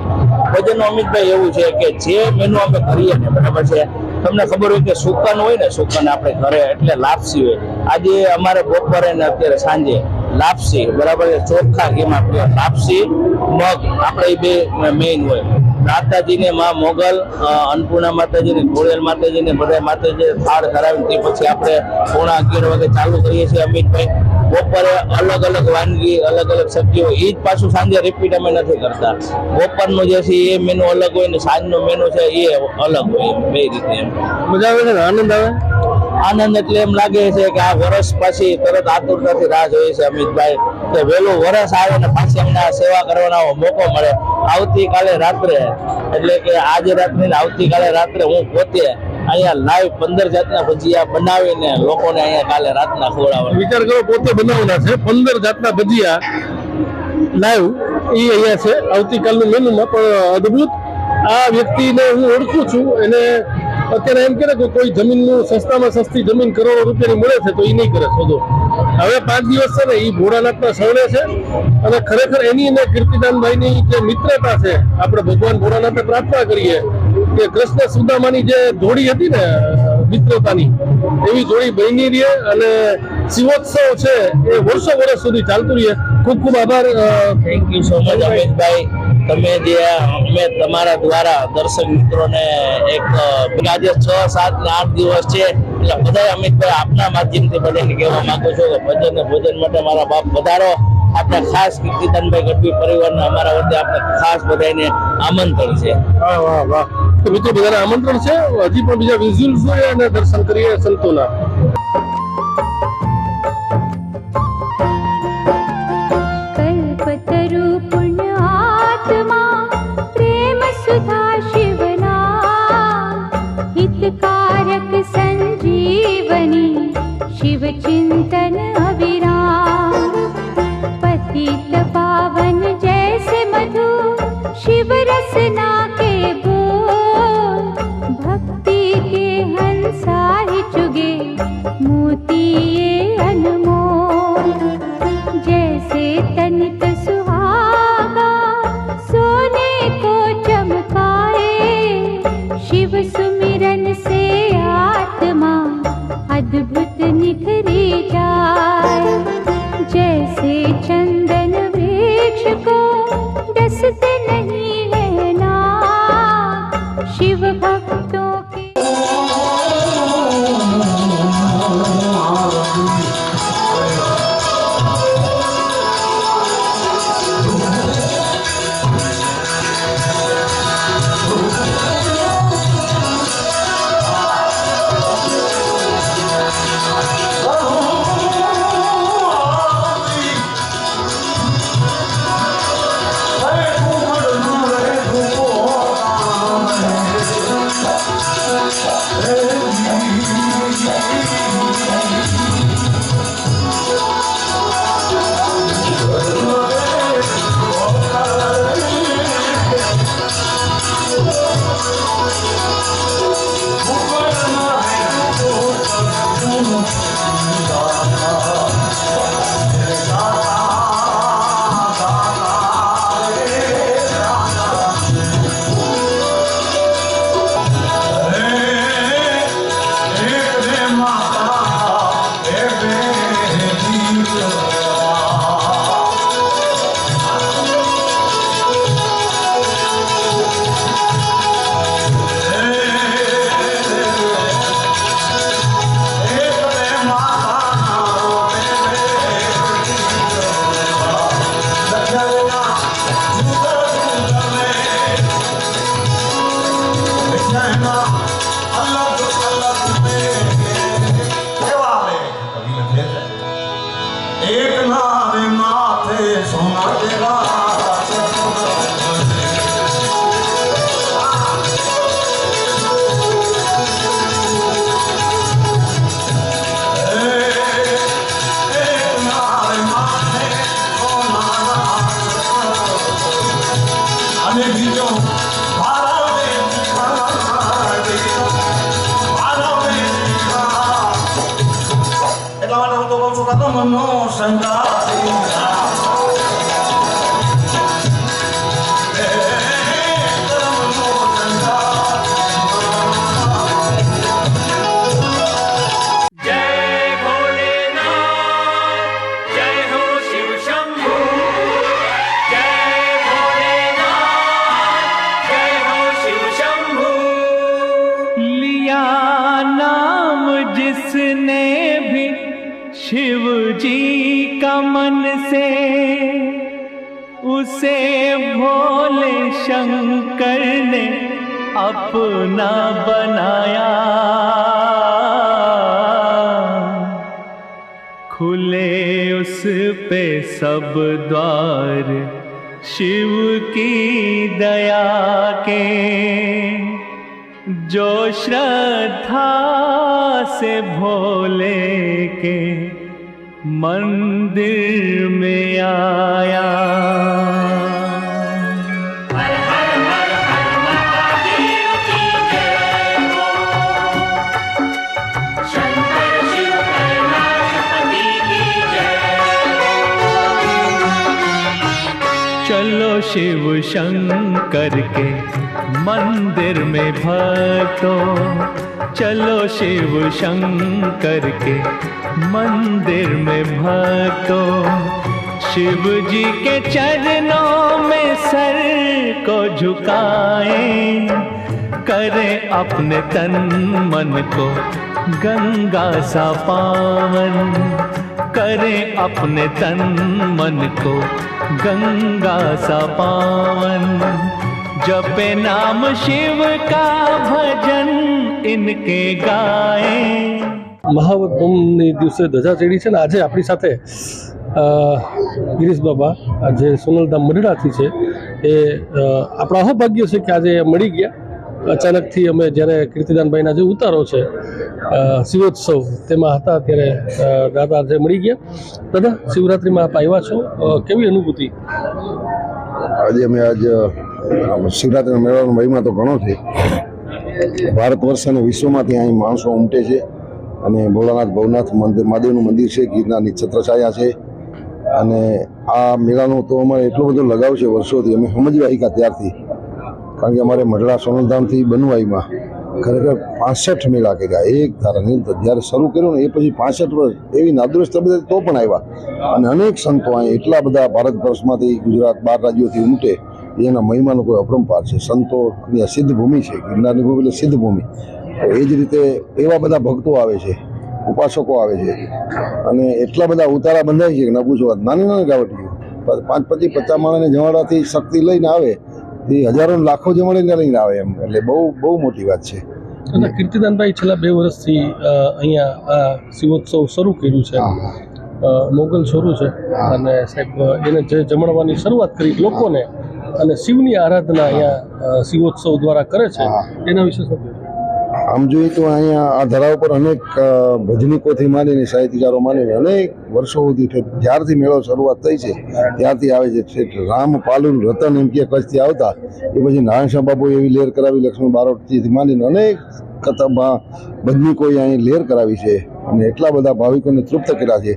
ભજનનું અમિતભાઈ એવું છે કે જે મેનુ અમે કરીએ ને બરાબર છે, તમને ખબર હોય કે સુકન હોય ને, સુકન આપણે ઘરે એટલે લાપસી હોય. આજે અમારે બપોરે ને અત્યારે સાંજે લાપસી બરાબર છે, ચોખ્ખા ઘીમાં લાપસી મગ આપણે બે મેઇન હોય. માતાજીને માં મોગલ, અન્નપૂર્ણા માતાજીને, ખોડિયાર માતાજીને બધા માતાજી થાળ ધરાવીને તે પછી આપણે 11:30 વાગે ચાલુ કરીએ છીએ અમિતભાઈ. બપોરે અલગ અલગ વાનગી, અલગ અલગ સબ્જીઓ, એ જ પાછું સાંજે રિપીટ અમે નથી કરતા. બપોરનું જે છે એ મેનુ અલગ હોય ને સાંજનો મેનુ છે એ અલગ હોય. બે રીતે એમ મજા આવે છે ને? આનંદ આવે? આનંદ એટલે એમ લાગે છે કે આ વર્ષ પછી તરત આતુરતાથી રાહ જોઈએ છે અમિતભાઈ કે વહેલું વર્ષ આવે ને પાછી અમને આ સેવા કરવાનો મોકો મળે. આવતીકાલે રાત્રે એટલે કે આજે રાત્રે ને આવતીકાલે રાત્રે હું પોતે અહીંયા લાઈવ 15 જાતના ભજીયા બનાવીને લોકોને અહીંયા કાલે રાતના ખવડાવવા. વિચાર કરો, પોતે બનાવવાના છે 15 જાતના ભજીયા લાઈવ, એ અહીંયા છે આવતીકાલનું મેનુમાં. પણ અદ્ભુત. આ વ્યક્તિને હું ઓળખું છું. એને અત્યારે એમ કે કોઈ જમીનનું સસ્તામાં સસ્તી જમીન કરોડો રૂપિયાની મળે છે તો એ નહીં કરે શોધો. હવે 5 દિવસ છે ને એ ભોળાનાથના સવડે છે અને ખરેખર એની અને કીર્તિદાનભાઈની જે મિત્રતા છે, આપણે ભગવાન ભોળાનાથને પ્રાર્થના કરીએ કે કૃષ્ણ સુદામાની જે જોડી હતી ને મિત્રતાની, એવી જોડી બની રહે અને શિવોત્સવ છે એ વર્ષો વર્ષ સુધી ચાલતું રહે. ખૂબ ખૂબ આભાર. Thank you so much Amitbhai. તમે જે અમે તમારા દ્વારા દર્શક મિત્રોને એક આજે 6, 7 ને 8 દિવસ છે એટલે બધા અમિતભાઈ આપના માધ્યમથી બધાને કહેવા માંગુ છું કે ભજન ને ભોજન માટે મારા બાપ વધારો. આપણે ખાસ કીર્તિદાનભાઈ ગઢવી પરિવારના અમારા વચ્ચે આપણે ખાસ બધાને આમંત્રણ છે. વાહ વાહ વાહ. તો મિત્રો બધાને આમંત્રણ છે. હજી પણ બીજા વિઝ્યુઅલ્સ જોઈએ અને દર્શન કરીએ સંતોના. कल्पतरु पुण्यात्मा प्रेम सुधा शिवना हितकारक संजीवनी शिव चिंतन अविराम पतित पावन जैसे मधु शिव रसना के बोल भक्ति के हंसा ही चुगे मोती ये अनमोल जैसे तनित सुहागा सोने को चमकाए शिव सुमिरन से आत्मा अद्भुत निखरी जाए. ધર્મનો સંગાર जिसने भी शिव जी का मन से उसे भोले शंकर ने अपना बनाया। खुले उस पे सब द्वार शिव की दया के, जो श्रद्धा से भोले के मंदिर में आया। हर हर हर हर महादेव की जय हो, शंकर शिव कैलाशपति की जय हो। चलो शिव शंकर के मंदिर में भक्तों, चलो शिव शंकर के मंदिर में भक्तों, शिव जी के चरणों में सर को झुकाएं, करें अपने तन मन को गंगा सा पावन, करें अपने तन मन को गंगा सा पावन। जपे नाम शिव का भजन इनके गाए। મહાવત નોમની દિવસે ધજા ચડી છે ને આજે આપણી સાથે ગિરીશ બાબા જે સોનલધામ મડીડાથી છે એ આપણા અહોભાગ્ય છે કે આજે મળી ગયા। અચાનકથી અમે જ્યારે કીર્તિદાનભાઈના જે ઉતારો છે શિવોત્સવ તેમાં હતા ત્યારે દાદા આજે મળી ગયા। દાદા શિવરાત્રિમાં આપ આવ્યા છો, કેવી અનુભૂતિ? આજે અમે શિવરાત્રિના મેળાનો મહિમા તો ઘણો છે। ભારત વર્ષ અને વિશ્વમાંથી અહીં માણસો ઉમટે છે અને ભોળાનાથ ભવનાથ મંદિર મહાદેવનું મંદિર છે, ગિરનારની છત્રછાયા છે અને આ મેળાનો તો અમારે એટલો બધો લગાવ છે વર્ષોથી, અમે સમજવા આવ્યા ત્યારથી, કારણ કે અમારે મઢડા સોનલધામથી બનુવાઈમાં ખરેખર 65 મેળા કર્યા એક ધારાની અંદર। જ્યારે શરૂ કર્યું ને એ પછી 65 વર્ષ એવી નાદુરસ્ત બધા તો પણ આવ્યા અને અનેક સંતો અહીં એટલા બધા ભારત વર્ષમાંથી ગુજરાત 12 રાજ્યોથી ઉમટે, એના મહિમાનો કોઈ અપરંપાર છે। સંતોની આ સિદ્ધ ભૂમિ છે, ગિરનારની ભૂમિ એટલે સિદ્ધ ભૂમિ। તો એ જ રીતે એવા બધા ભક્તો આવે છે, ઉપાસકો આવે છે અને એટલા બધા ઉતારા બંધાય છે કે ન પૂછો વાત। નાની નાની ગાવટીઓ 5, 25, 50 માણસને જમાડવાથી શક્તિ લઈને આવે એ હજારો લાખો જમાડીને લઈને આવે એમ, એટલે બહુ બહુ મોટી વાત છે। અને કીર્તિદાનભાઈ છેલ્લા 2 વર્ષથી અહીંયા આ શિવોત્સવ શરૂ કર્યું છે, મોગલ શરૂ છે અને સાહેબ એને જે જમાડવાની શરૂઆત કરી લોકોને અને શિવની આરાધના અહીંયા શિવોત્સવ દ્વારા કરે છે, એના વિશે શું કહેવું? આમ જોઈએ તો અહીંયા આ ધરા ઉપર અનેક ભજનીકોથી માંડીને સાહિત્યકારો માંડીને અનેક વર્ષો સુધી જ્યારથી મેળો શરૂઆત થઈ છે ત્યારથી આવે છે। રામ પાલુન રતન એમ કે કચ્છથી આવતા એ પછી નારાયણ બાબુ એવી લહેર કરાવી, લક્ષ્મી બારોટથી માંડીને અનેક કથા ભજનીકોએ અહીં લહેર કરાવી છે અને એટલા બધા ભાવિકોને તૃપ્ત કર્યા છે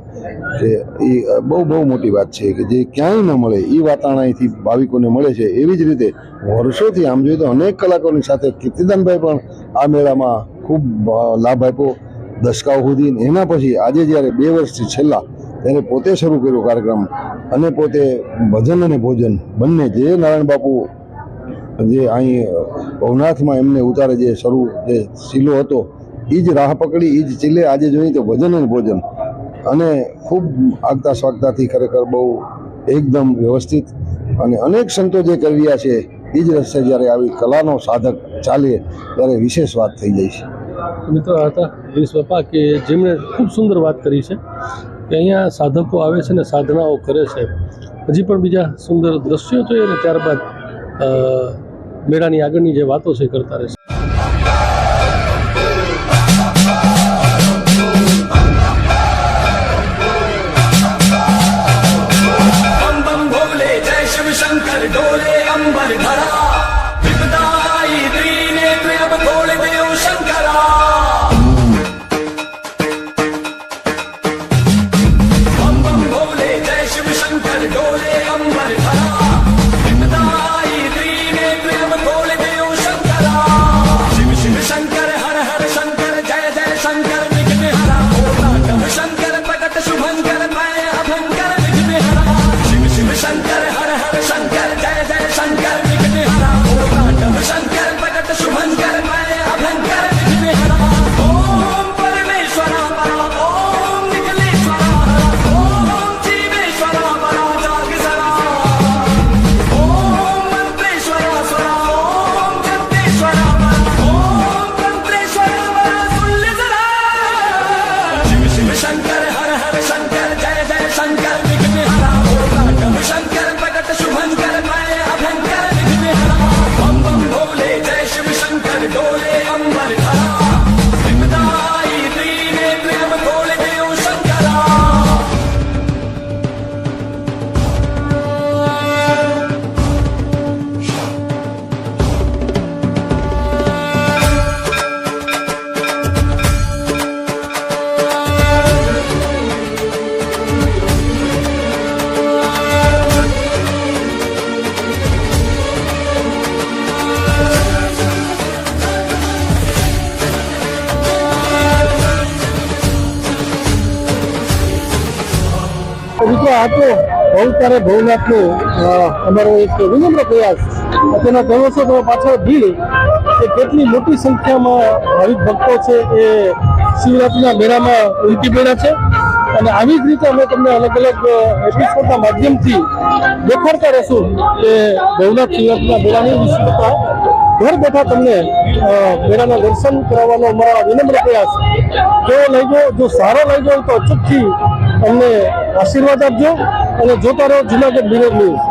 કે એ બહુ બહુ મોટી વાત છે કે જે ક્યાંય ન મળે એ વાતાવરણ અહીંથી ભાવિકોને મળે છે। એવી જ રીતે વર્ષોથી આમ જોઈએ તો અનેક કલાકારોની સાથે કીર્તિદાનભાઈ પણ આ મેળામાં ખૂબ લાભ આપ્યો દશકાઓ સુધી। એના પછી આજે જ્યારે 2 વર્ષથી છેલ્લા ત્યારે પોતે શરૂ કર્યો કાર્યક્રમ અને પોતે ભજન અને ભોજન બંને, જે નારાયણ બાપુ જે અહીં ભવનાથમાં એમને ઉતારે જે શરૂ જે શીલો હતો એ જ રાહ પકડી એ જ ચીલે આજે જોઈએ તો ભજન અને ભોજન અને ખૂબ આગતા સ્વાગતાથી ખરેખર બહુ એકદમ વ્યવસ્થિત અને અનેક સંતો જે કરી રહ્યા છે એ જ રસ્તે જ્યારે આવી કલાનો સાધક ચાલે ત્યારે વિશેષ વાત થઈ જાય છે। મિત્રો હતા ગિરીશ બાપા કે જેમણે ખૂબ સુંદર વાત કરી છે કે અહીંયા સાધકો આવે છે ને સાધનાઓ કરે છે। હજી પણ બીજા સુંદર દ્રશ્યો જોઈએ અને ત્યારબાદ મેળાની આગળની જે વાતો છે કરતા રહેશે। बम बम भोले जय शिव शंकर डोले अंबर धरा, विपदाई त्रिनेत्र अब खोल देओ शंकरा। મિત્રો આ તો ભવતારે ભવનાથનો અમારો એક વિનમ્ર પ્રયાસ. તેના કહો છો તો પાછળ ભીડ એ કેટલી મોટી સંખ્યામાં ભાવિક ભક્તો છે એ શિવરાત્રિના મેળામાં ઉમટી પડ્યા છે. અને આવી જ રીતે અમે તમને અલગ અલગ એપિસોડના માધ્યમથી દેખાડતા રહેશું કે ભવનાથ શિવરાત્રિના મેળાની વિશેષતા. ઘર બેઠા તમને મેળાના દર્શન કરાવવાનો અમારો વિનમ્ર પ્રયાસ કેવો લાગ્યો? જો સારો લાગ્યો તો અચૂકથી અમને આશીર્વાદ આપજો અને જોતા રહો જુનાગઢ મિરર ન્યૂઝ.